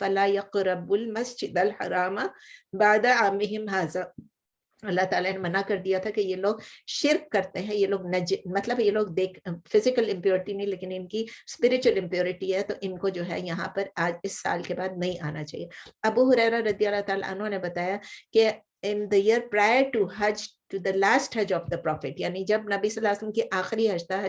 فلا يقربوا المسجد الحرام بعد عامهم هذا. اللہ تعالیٰ نے منع کر دیا تھا کہ یہ لوگ شرک کرتے ہیں, یہ لوگ مطلب یہ لوگ فزیکل امپیورٹی نہیں لیکن ان کی اسپرچل امپیورٹی ہے, تو ان کو جو ہے یہاں پر آج اس سال کے بعد نہیں آنا چاہیے. ابو ہریرہ رضی اللہ تعالیٰ عنہ نے بتایا کہ in the year prior to Hajj, to the last Hajj of the Prophet, یعنی جب نبی صلی اللہ علیہ وسلم کی آخری حج تھا,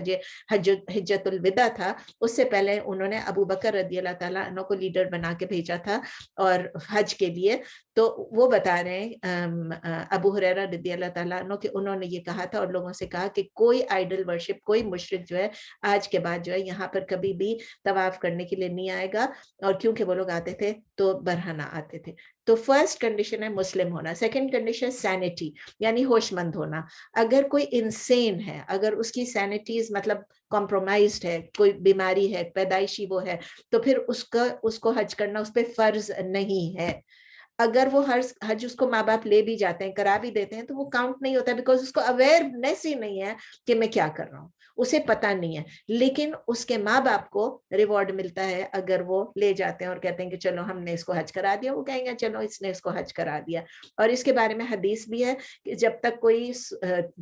حجۃ الوداع تھا, اس سے پہلے انہوں نے ابو بکر رضی اللہ تعالیٰ عنہ کو لیڈر بنا کے بھیجا تھا اور حج کے لیے. تو وہ بتا رہے ہیں ابو ہریرہ رضی اللہ تعالیٰ عنہ کہ انہوں نے یہ کہا تھا اور لوگوں سے کہا کہ کوئی آئیڈل ورشپ, کوئی مشرک جو ہے آج کے بعد جو ہے یہاں پر کبھی بھی طواف کرنے کے لیے نہیں آئے گا, اور کیونکہ وہ لوگ آتے تھے تو برہنہ آتے تھے. تو فرسٹ کنڈیشن ہے مسلم ہونا. سیکنڈ کنڈیشن سینٹی, یعنی ہوش مند ہونا. اگر کوئی انسین ہے, اگر اس کی سینٹیز مطلب کمپرومائزڈ ہے, کوئی بیماری ہے, پیدائشی وہ ہے, تو پھر اس کو حج کرنا اس پہ فرض نہیں ہے. اگر وہ حج اس کو ماں باپ لے بھی جاتے ہیں, کرا بھی دیتے ہیں, تو وہ کاؤنٹ نہیں ہوتا, بیکاز اس کو اویئرنیس ہی نہیں ہے کہ میں کیا کر رہا ہوں, اسے پتہ نہیں ہے. لیکن اس کے ماں باپ کو ریوارڈ ملتا ہے اگر وہ لے جاتے ہیں اور کہتے ہیں کہ چلو ہم نے اس کو حج کرا دیا, وہ کہیں گے چلو اس نے اس کو حج کرا دیا. اور اس کے بارے میں حدیث بھی ہے کہ جب تک کوئی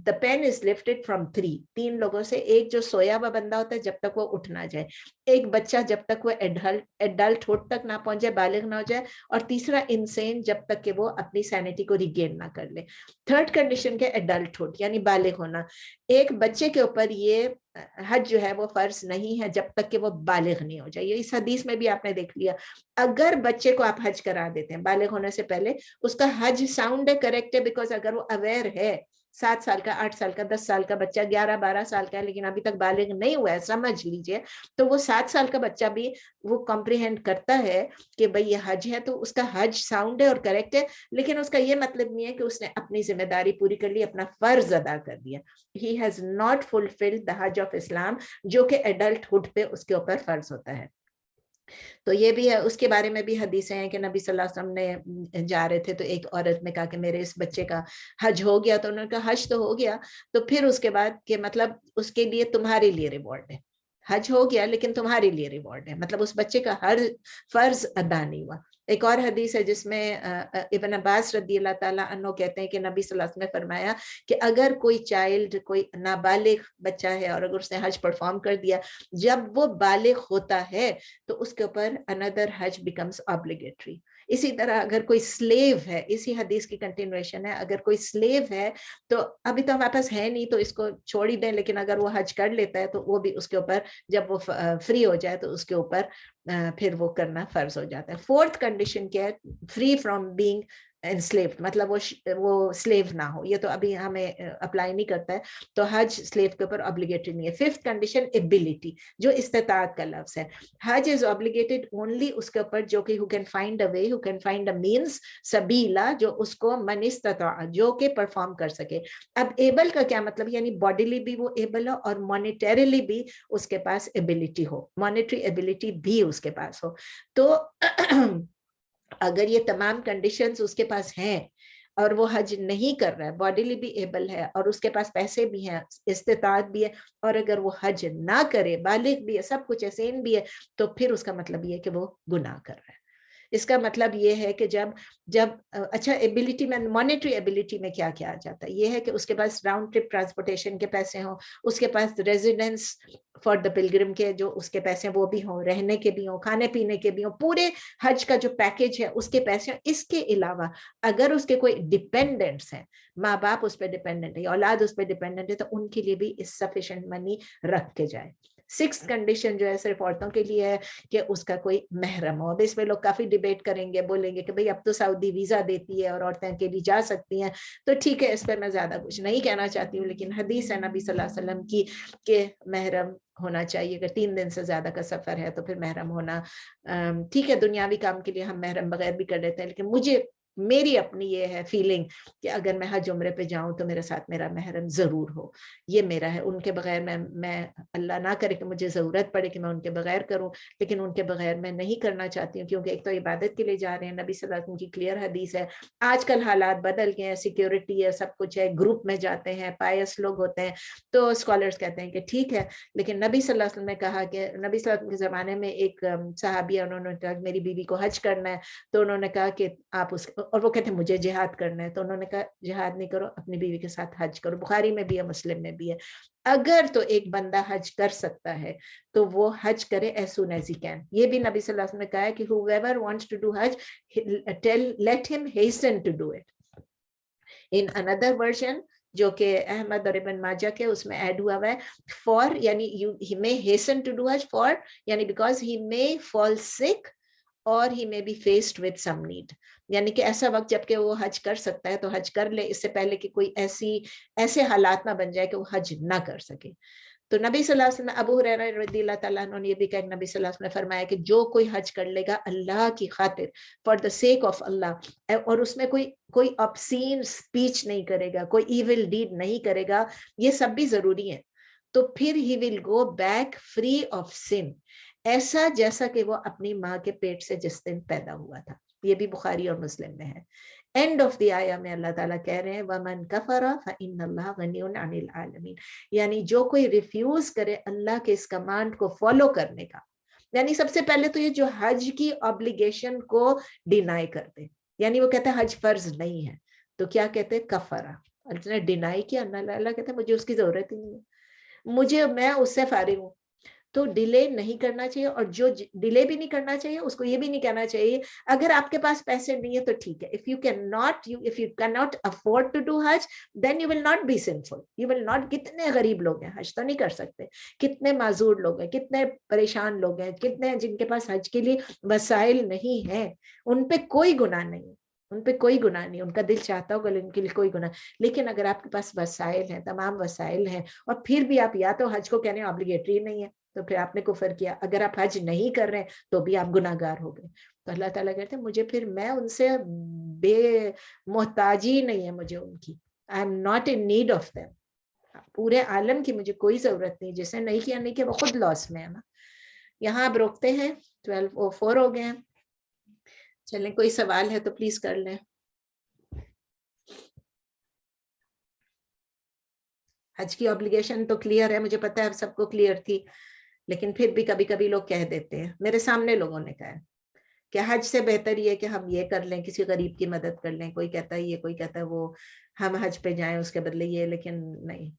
the pen is lifted from 3, 3 لوگوں سے, ایک جو سویا ہوا بندہ ہوتا ہے جب تک وہ اٹھ نہ جائے, ایک بچہ جب تک وہ ایڈلٹ ہوڈ تک نہ پہنچ جائے, بالغ نہ ہو جائے, اور تیسرا انسین جب تک کہ وہ اپنی سینٹی کو ریگین نہ کر لے. تھرڈ کنڈیشن کے ایڈلٹ ہوڈ یعنی بالغ ہونا. ایک بچے کے اوپر یہ حج جو ہے وہ فرض نہیں ہے جب تک کہ وہ بالغ نہیں ہو جائے. یہ اس حدیث میں بھی آپ نے دیکھ لیا. اگر بچے کو آپ حج کرا دیتے ہیں بالغ ہونے سے پہلے, اس کا حج ساؤنڈ ہے, کریکٹ ہے, بیکاز اگر وہ اویئر ہے, 7 سال کا, 8 سال کا, 10 سال کا بچہ, 11 12 سال کا ہے لیکن ابھی تک بالغ نہیں ہوا ہے, سمجھ لیجئے, تو وہ 7 سال کا بچہ بھی وہ کمپریہینڈ کرتا ہے کہ بھئی یہ حج ہے, تو اس کا حج ساؤنڈ ہے اور کریکٹ ہے. لیکن اس کا یہ مطلب نہیں ہے کہ اس نے اپنی ذمہ داری پوری کر لی, اپنا فرض ادا کر دیا. He has not fulfilled the Hajj of Islam, جو کہ ایڈلٹ ہوڈ پہ اس کے اوپر فرض ہوتا ہے. تو یہ بھی ہے. اس کے بارے میں بھی حدیثیں ہیں کہ نبی صلی اللہ علیہ وسلم نے جا رہے تھے تو ایک عورت نے کہا کہ میرے اس بچے کا حج ہو گیا, تو انہوں نے کہا حج تو ہو گیا, تو پھر اس کے بعد کہ مطلب اس کے لیے تمہارے لیے ریوارڈ ہے, حج ہو گیا لیکن تمہارے لیے ریوارڈ ہے, مطلب اس بچے کا ہر فرض ادا نہیں ہوا. ایک اور حدیث ہے جس میں ابن عباس رضی اللہ تعالیٰ عنہ کہتے ہیں کہ نبی صلی اللہ علیہ وسلم نے فرمایا کہ اگر کوئی چائلڈ, کوئی نابالغ بچہ ہے اور اگر اس نے حج پرفارم کر دیا, جب وہ بالغ ہوتا ہے تو اس کے اوپر another حج becomes obligatory. اسی طرح اگر کوئی سلیو ہے, اسی حدیث کی کنٹینویشن ہے, اگر کوئی سلیو ہے تو ابھی تو ہمارے پاس ہے نہیں تو اس کو چھوڑ ہی دیں, لیکن اگر وہ حج کر لیتا ہے تو وہ بھی اس کے اوپر جب وہ فری ہو جائے تو اس کے اوپر پھر وہ کرنا فرض ہو جاتا ہے. فورتھ کنڈیشن کیا ہے, فری فرام بینگ enslaved, مطلب وہ سلیو نہ ہو. یہ تو ابھی ہمیں اپلائی نہیں کرتا ہے, تو حج سلیو کے اوپر obligatory نہیں ہے. ففتھ کنڈیشن ability, جو استطاعت کا لفظ ہے. حج is obligated only اس کے اوپر جو کہ who can find a way, who can find a means, سبیلا, جو اس کو من استطاع, جو کہ پرفارم کر سکے. اب ایبل کا کیا مطلب, یعنی باڈیلی بھی وہ ایبل ہو اور مانیٹریلی بھی اس کے پاس ایبلٹی ہو, مانیٹری ایبلٹی بھی اس کے پاس ہو. تو اگر یہ تمام کنڈیشنز اس کے پاس ہیں اور وہ حج نہیں کر رہا ہے, باڈیلی بھی ایبل ہے اور اس کے پاس پیسے بھی ہیں, استطاعت بھی ہے, اور اگر وہ حج نہ کرے, بالغ بھی ہے, سب کچھ احسین بھی ہے, تو پھر اس کا مطلب یہ ہے کہ وہ گناہ کر رہا ہے. اس کا مطلب یہ ہے کہ جب اچھا ایبلٹی میں, مانیٹری ایبلٹی میں کیا کیا جاتا ہے, یہ ہے کہ اس کے پاس راؤنڈ ٹرپ ٹرانسپورٹیشن کے پیسے ہوں, اس کے پاس ریزیڈنس فار دا پلگرم کے جو اس کے پیسے وہ بھی ہوں, رہنے کے بھی ہوں, کھانے پینے کے بھی ہوں, پورے حج کا جو پیکج ہے اس کے پیسے ہوں. اس کے علاوہ اگر اس کے کوئی ڈیپینڈنٹس ہیں, ماں باپ اس پہ ڈیپینڈنٹ ہے, اولاد اس پہ ڈیپینڈنٹ ہے, تو ان کے لیے بھی اس سفیشینٹ منی رکھ کے جائے. 6th کنڈیشن جو ہے صرف عورتوں کے لیے ہے کہ اس کا کوئی محرم ہو. اب اس میں لوگ کافی ڈیبیٹ کریں گے, بولیں گے کہ بھئی اب تو سعودی ویزا دیتی ہے اور عورتیں کے لیے جا سکتی ہیں, تو ٹھیک ہے, اس پہ میں زیادہ کچھ نہیں کہنا چاہتی ہوں, لیکن حدیث ہے نبی صلی اللہ علیہ وسلم کی کہ محرم ہونا چاہیے. اگر 3 دن سے زیادہ کا سفر ہے تو پھر محرم ہونا ٹھیک ہے. دنیاوی کام کے لیے ہم محرم بغیر بھی کر لیتے ہیں, لیکن مجھے میری اپنی یہ ہے فیلنگ کہ اگر میں حج عمرے پہ جاؤں تو میرے ساتھ میرا محرم ضرور ہو. یہ میرا ہے. ان کے بغیر میں اللہ نہ کرے کہ مجھے ضرورت پڑے کہ میں ان کے بغیر کروں, لیکن ان کے بغیر میں نہیں کرنا چاہتی ہوں, کیونکہ ایک تو عبادت کے لیے جا رہے ہیں. نبی صلی اللہ علیہ وسلم کی کلیئر حدیث ہے. آج کل حالات بدل گئے ہیں, سیکیورٹی ہے, سب کچھ ہے, گروپ میں جاتے ہیں, پائس لوگ ہوتے ہیں, تو اسکالرس کہتے ہیں کہ ٹھیک ہے. لیکن نبی صلی اللہ علیہ وسلم نے کہا کہ نبی صلی اللہ علیہ وسلم کے زمانے میں ایک صحابیہ, انہوں نے کہا میری بیوی کو حج کرنا ہے, تو انہوں نے کہا کہ آپ اس, اور وہ کہتے ہیں مجھے جہاد کرنا ہے, تو انہوں نے کہا جہاد نہیں کرو, اپنی بیوی کے ساتھ حج کرو. بخاری میں بھی ہے, مسلم میں بھی ہے. اگر تو ایک بندہ حج کر سکتا ہے تو وہ حج کرے as soon as he can. یہ بھی نبی صلی اللہ علیہ وسلم نے کہا ہے کہ whoever wants to do Hajj, let him hasten to do it. In another version جو کہ احمد اور ابن ماجہ کے, اس میں ایڈ ہوا ہے for, یعنی he may hasten to do Hajj for, یعنی because he may fall sick or he may be faced with some need. یعنی کہ ایسا وقت جب کہ وہ حج کر سکتا ہے تو حج کر لے, اس سے پہلے کہ کوئی ایسے حالات نہ بن جائے کہ وہ حج نہ کر سکے. تو نبی صلی اللہ علیہ وسلم, ابو ہریرہ رضی اللہ تعالیٰ عنہ نے یہ بھی کہا کہ نبی صلی اللہ علیہ وسلم نے فرمایا کہ جو کوئی حج کر لے گا اللہ کی خاطر, for the sake of Allah, اور اس میں کوئی obscene اسپیچ نہیں کرے گا, کوئی ایول ڈیڈ نہیں کرے گا, یہ سب بھی ضروری ہے, تو پھر ہی ول go back free of sun, ایسا جیسا کہ وہ اپنی ماں کے پیٹ سے جس دن پیدا ہوا تھا. یہ بھی بخاری اور مسلم میں ہے. اینڈ آف دی آیا میں اللہ تعالیٰ کہہ رہے ہیں وَمَنْ كَفَرَ فَإِنَّ اللَّهَ غَنِيٌّ عَنِ الْعَالَمِينَ, یعنی جو کوئی ریفیوز کرے اللہ کے اس کمانڈ کو فالو کرنے کا, یعنی سب سے پہلے تو یہ جو حج کی obligation کو ڈینائی کرتے, یعنی وہ کہتے ہیں حج فرض نہیں ہے, تو کیا کہتے ہیں کفرا, اس نے ڈینائی کیا. اللہ کہتے ہیں مجھے اس کی ضرورت ہی نہیں ہے, میں اس سے فارغ ہوں. تو ڈیلے نہیں کرنا چاہیے, اور جو ڈیلے بھی نہیں کرنا چاہیے اس کو یہ بھی نہیں کہنا چاہیے اگر آپ کے پاس پیسے نہیں ہے تو ٹھیک ہے. if you cannot afford to do Hajj, then you will not be sinful, you will not. کتنے غریب لوگ ہیں حج تو نہیں کر سکتے, کتنے معذور لوگ ہیں, کتنے پریشان لوگ ہیں, کتنے جن کے پاس حج کے لیے وسائل نہیں ہیں, ان پہ کوئی گناہ نہیں, ان پہ کوئی گناہ نہیں, ان کا دل چاہتا ہوگا ان کے لیے کوئی گناہ. لیکن اگر آپ کے پاس وسائل ہیں, تمام وسائل ہیں, اور پھر بھی آپ یا تو حج کو کہنے obligatory نہیں ہے تو پھر آپ نے کفر کیا, اگر آپ حج نہیں کر رہے تو بھی آپ گناہ گار ہو گئے. تو اللہ تعالیٰ کہتے ہیں مجھے پھر, میں ان سے بے محتاجی نہیں ہے مجھے ان کی, I am not in need of them. پورے عالم کی مجھے کوئی ضرورت نہیں, جسے نہیں کیا نہیں کیا وہ خود لاس میں ہے نا. یہاں اب روکتے ہیں, 12:04 ہو گئے ہیں. چلیں کوئی سوال ہے تو پلیز کر لیں. حج کی obligation تو کلیئر ہے, مجھے پتا ہے سب کو کلیئر تھی, لیکن پھر بھی کبھی کبھی لوگ کہہ دیتے ہیں, میرے سامنے لوگوں نے کہا کہ حج سے بہتر یہ کہ ہم یہ کر لیں, کسی غریب کی مدد کر لیں. کوئی کہتا ہے یہ, کوئی کہتا ہے وہ, ہم حج پہ جائیں اس کے بدلے یہ. لیکن نہیں,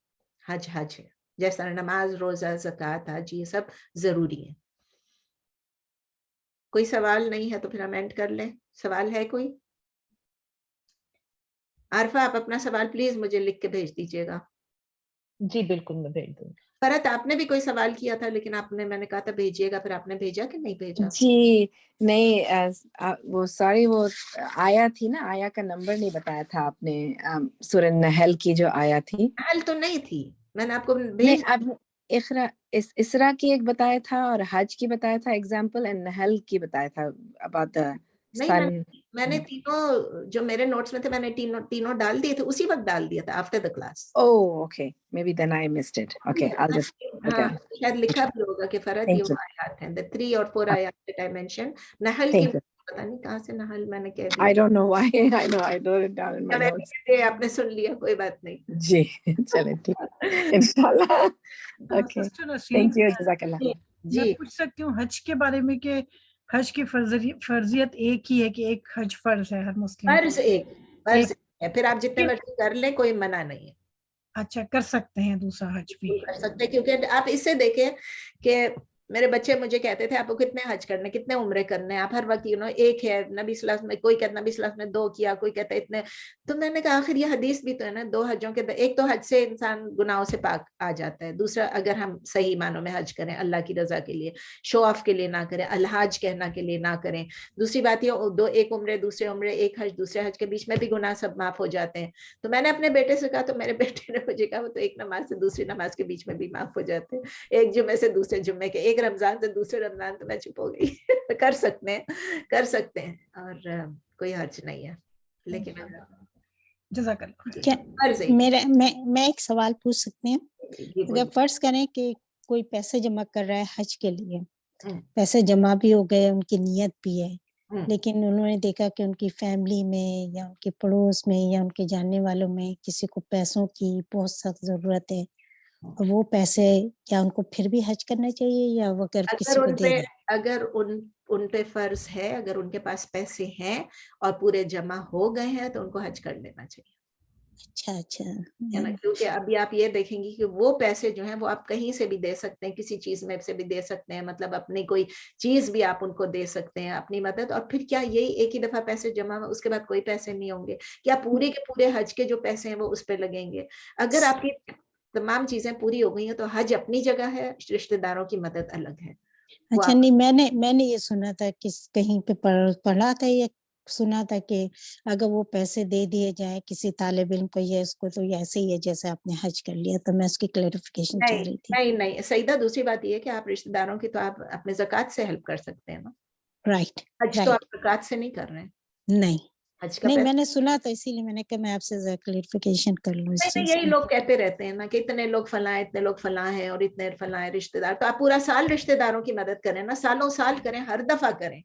حج ہے, جیسا نماز, روزہ, زکوٰۃ, حج, یہ سب ضروری ہے. کوئی سوال نہیں ہے تو پھر ہم اینڈ کر لیں. سوال ہے کوئی؟ عارفہ آپ اپنا سوال پلیز مجھے لکھ کے بھیج دیجیے گا. جی بالکل میں بھیج دوں. فرحت آپ نے بھی کوئی سوال کیا تھا, لیکن میں نے کہا تھا بھیجیے گا, پھر آپ نے بھیجا کہ نہیں بھیجا؟ جی نہیں, وہ سوری, وہ آیا تھی نا, آیا کا نمبر نہیں بتایا تھا آپ نے, سورہ نحل کی جو آیا تھی. نحل تو نہیں تھی, میں نے آپ کو نہیں, اب اسرا کی ایک بتایا تھا اور حج کی بتایا تھا ایگزامپل, اینڈ نحل کی بتایا تھا about the sun. میں نے تینوں جو میرے نوٹس میں تھے, میں نے تینوں ڈال دیے تھے, اسی وقت ڈال دیا تھا after the class. Oh, okay. Maybe then I missed it. Okay, I'll just. ہاں شاید لکھا بھی ہوگا کہ فرحت یہ آیات ہیں, the 3 or 4 آیات that I mentioned. نحل کی پتہ نہیں کہاں سے نحل میں نے کہہ دیا. I don't know why. I know I wrote it down in my notes. آپ نے سن لیا, کوئی بات نہیں. جی چلیں ٹھیک انشاءاللہ. Okay. Thank you. جزاک اللہ. میں پوچھ سکتی ہوں حج کے بارے میں کہ حج کی فرضیت ایک ہی ہے کہ ایک حج فرض ہے ہر مسلم, فرض ایک فرض ہے, پھر آپ جتنے مرضی کر لیں کوئی منع نہیں ہے. اچھا کر سکتے ہیں دوسرا حج بھی کر سکتے ہیں, کیونکہ آپ اس سے دیکھیں کہ میرے بچے مجھے کہتے تھے آپ کو کتنے حج کرنے, کتنے عمرے کرنے, آپ ہر وقت ایک ہے. نبی صلی اللہ علیہ وسلم میں کوئی کہتا نبی صلی اللہ علیہ وسلم نے 2 کیا, کوئی کہتا ہے اتنے. تو میں نے کہا آخر یہ حدیث بھی تو ہے نا, 2 حجوں کے, ایک تو حج سے انسان گناہوں سے پاک آ جاتا ہے, دوسرا اگر ہم صحیح معنوں میں حج کریں اللہ کی رضا کے لیے, شو آف کے لیے نہ کریں, الحاج کہنا کے لیے نہ کریں. دوسری بات یہ ایک عمرے دوسرے عمرے, ایک حج دوسرے حج کے بیچ میں بھی گناہ سب معاف ہو جاتے ہیں. تو میں نے اپنے بیٹے سے کہا, تو میرے بیٹے نے مجھے کہا وہ تو ایک نماز سے دوسری نماز کے بیچ میں بھی معاف ہو جاتے ہیں, ایک جمعے سے دوسرے جمعے کے, ایک رمضان سے دوسرے رمضان. تو میں چپ ہو گئی. کر سکتے ہیں اور کوئی حرج نہیں ہے. لیکن جزاک اللہ. کیا فرض ہے. میں ایک سوال پوچھ سکتی ہوں؟ جی اگر بولیے. فرض کریں کہ کوئی پیسے جمع کر رہا ہے حج کے لیے، ہم، پیسے جمع بھی ہو گئے، ان کی نیت بھی ہے، ہم، لیکن انہوں نے دیکھا کہ ان کی فیملی میں یا ان کے پڑوس میں یا ان کے جاننے والوں میں کسی کو پیسوں کی بہت سخت ضرورت ہے، اور وہ پیسے کیا ان کو پھر بھی حج کرنا چاہیے یا وہ اگر کسی اگر کو ان دے پہ دیں؟ اگر ان پہ فرض ہے، اگر ان کے پاس پیسے ہیں اور پورے جمع ہو گئے ہیں تو ان کو حج کر لینا چاہیے. اچھا ہے نا، کیونکہ ابھی آپ یہ دیکھیں گی کہ وہ پیسے جو ہیں وہ آپ کہیں سے بھی دے سکتے ہیں، کسی چیز میں سے بھی دے سکتے ہیں، مطلب اپنی کوئی چیز بھی آپ ان کو دے سکتے ہیں، اپنی مدد. اور پھر کیا یہی ایک ہی دفعہ پیسے جمع اس کے بعد کوئی پیسے نہیں ہوں گے؟ کیا پورے کے پورے حج کے جو پیسے ہیں وہ اس پہ لگیں گے؟ اگر آپ کی تمام چیزیں پوری ہو گئی ہیں تو حج اپنی جگہ ہے، رشتہ داروں کی مدد الگ ہے. اچھا نہیں، میں نے یہ سنا تھا کہ کہیں پہ پڑھا تھا یا سنا تھا کہ اگر وہ پیسے دے دیے جائیں کسی طالب علم کو یا اس کو تو یہ ایسے ہی ہے جیسے آپ نے حج کر لیا، تو میں اس کی کلیریفیکیشن چاہ رہی تھی. نہیں سیدہ، دوسری بات یہ ہے کہ آپ رشتہ داروں کی تو آپ اپنے زکوٰۃ سے ہیلپ کر سکتے ہیں نا. رائٹ حج تو آپ زکوٰۃ سے نہیں کر رہے ہیں. نہیں حج کا نہیں، پیسہ میں نے سنا تھا، اسی لیے میں نے کہا میں آپ سے کلیریفیکیشن کر لوں اس نہیں، چیز یہی کی. لوگ کہتے رہتے ہیں نا کہ اتنے لوگ فلاں ہیں، اتنے لوگ فلاں ہیں اور اتنے فلاں ہیں رشتہ دار. تو آپ پورا سال رشتہ داروں کی مدد کریں نا، سالوں سال کریں، ہر دفعہ کریں.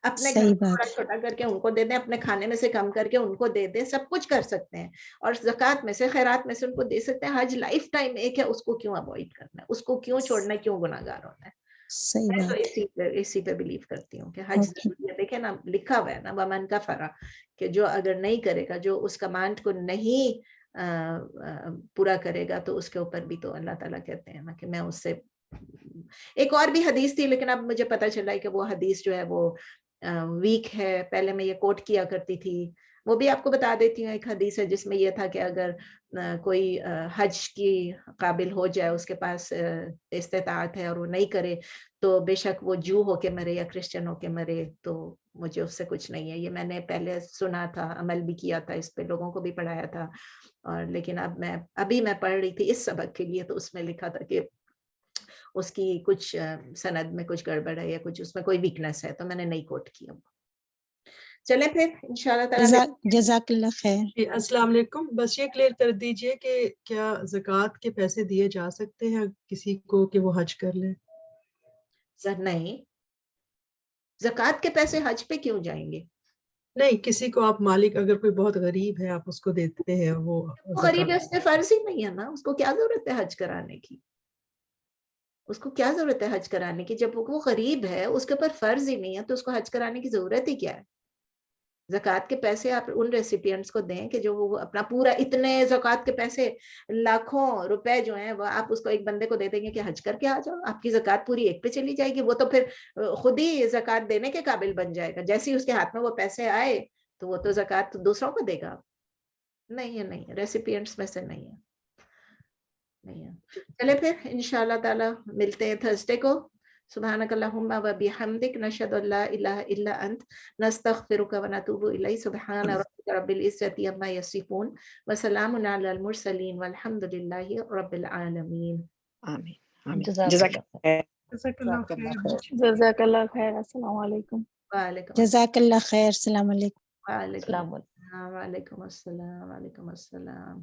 اپنے گھر صحیح کو بات تھوڑا چھوٹا کر کے ان کو دے دیں، اپنے کھانے میں سے کم کر کے ان کو دے دیں، سب کچھ کر سکتے ہیں. اور زکوٰۃ میں سے، خیرات میں سے ان کو دے سکتے ہیں. حج لائف ٹائم ایک ہے، اس کو کیوں اوائڈ کرنا ہے؟ اس کو کیوں چھوڑنا ہے؟ کیوں گناہ گار ہونا ہے؟ صحیح میں بات. تو اسی پہ بلیو کرتی ہوں کہ حج اوکے ضروری ہے. دیکھیں نا، لکھا ہوا ہے نا ومن کفر، کہ جو اگر نہیں کرے گا، جو اس کمانڈ کو نہیں پورا کرے گا، تو اس کے اوپر بھی تو اللہ تعالیٰ کہتے ہیں نا کہ میں اس سے. ایک اور بھی حدیث تھی لیکن اب مجھے پتا چلا ہے کہ وہ حدیث جو ہے وہ ویک ہے. پہلے میں یہ کوٹ کیا کرتی تھی، وہ بھی آپ کو بتا دیتی ہوں. ایک حدیث ہے جس میں یہ تھا کہ اگر کوئی حج کی قابل ہو جائے، اس کے پاس استطاعت ہے اور وہ نہیں کرے، تو بے شک وہ جو ہو کے مرے یا کرسچن ہو کے مرے، تو مجھے اس سے کچھ نہیں ہے. یہ میں نے پہلے سنا تھا، عمل بھی کیا تھا اس پہ، لوگوں کو بھی پڑھایا تھا. اور لیکن ابھی میں پڑھ رہی تھی اس سبق کے لیے، تو اس میں لکھا تھا کہ اس کی کچھ سند میں کچھ گڑبڑ ہے یا کچھ اس میں کوئی ویکنس ہے، تو میں نے نہیں کوٹ کیا. چلیں پھر انشاءاللہ تعالیٰ. جزاک اللہ خیر. السلام علیکم. بس یہ کلیئر کر دیجئے کہ کیا زکوٰۃ کے پیسے دیے جا سکتے ہیں کسی کو کہ وہ حج کر لے؟ سر نہیں، زکوٰۃ کے پیسے حج پہ کیوں جائیں گے؟ نہیں، کسی کو آپ مالک، اگر کوئی بہت غریب ہے آپ اس کو دیتے ہیں، وہ غریب ہے، اس پہ فرض ہی نہیں ہے نا. اس کو کیا ضرورت ہے حج کرانے کی؟ اس کو کیا ضرورت ہے حج کرانے کی؟ جب وہ غریب ہے، اس کے اوپر فرض ہی نہیں ہے، تو اس کو حج کرانے کی ضرورت ہی کیا ہے؟ زکوٰۃ کے پیسے آپ ان ریسیپینٹس کو دیں کہ جو وہ اپنا پورا، اتنے زکوٰۃ کے پیسے لاکھوں روپے جو ہیں وہ آپ اس کو ایک بندے کو دے دیں گے کہ حج کر کے آ جاؤ. آپ کی زکوٰۃ پوری ایک پہ چلی جائے گی. وہ تو پھر خود ہی زکوٰۃ دینے کے قابل بن جائے گا. جیسے ہی اس کے ہاتھ میں وہ پیسے آئے تو وہ تو زکوٰۃ دوسروں کو دے گا. نہیں ہے، نہیں ہے، ریسیپینٹس میں سے نہیں ہے. چلے پھر انشاءاللہ تعالی ملتے ہیں تھرسڈے کو. سبحانک اللہم و بحمدک، نشہد ان لا الہ الا انت، نستغفرک و نتوب الیک. سبحان ربک رب العزۃ عما یصفون وسلام علی المرسلین والحمد للہ رب العالمین. آمین. جزاک جزاک اللہ خیر. جزاک اللہ خیر. السلام علیکم. وعلیکم جزاک اللہ خیر. السلام علیکم. وعلیکم السلام علیکم. السلام. وعلیکم السلام. وعلیکم السلام.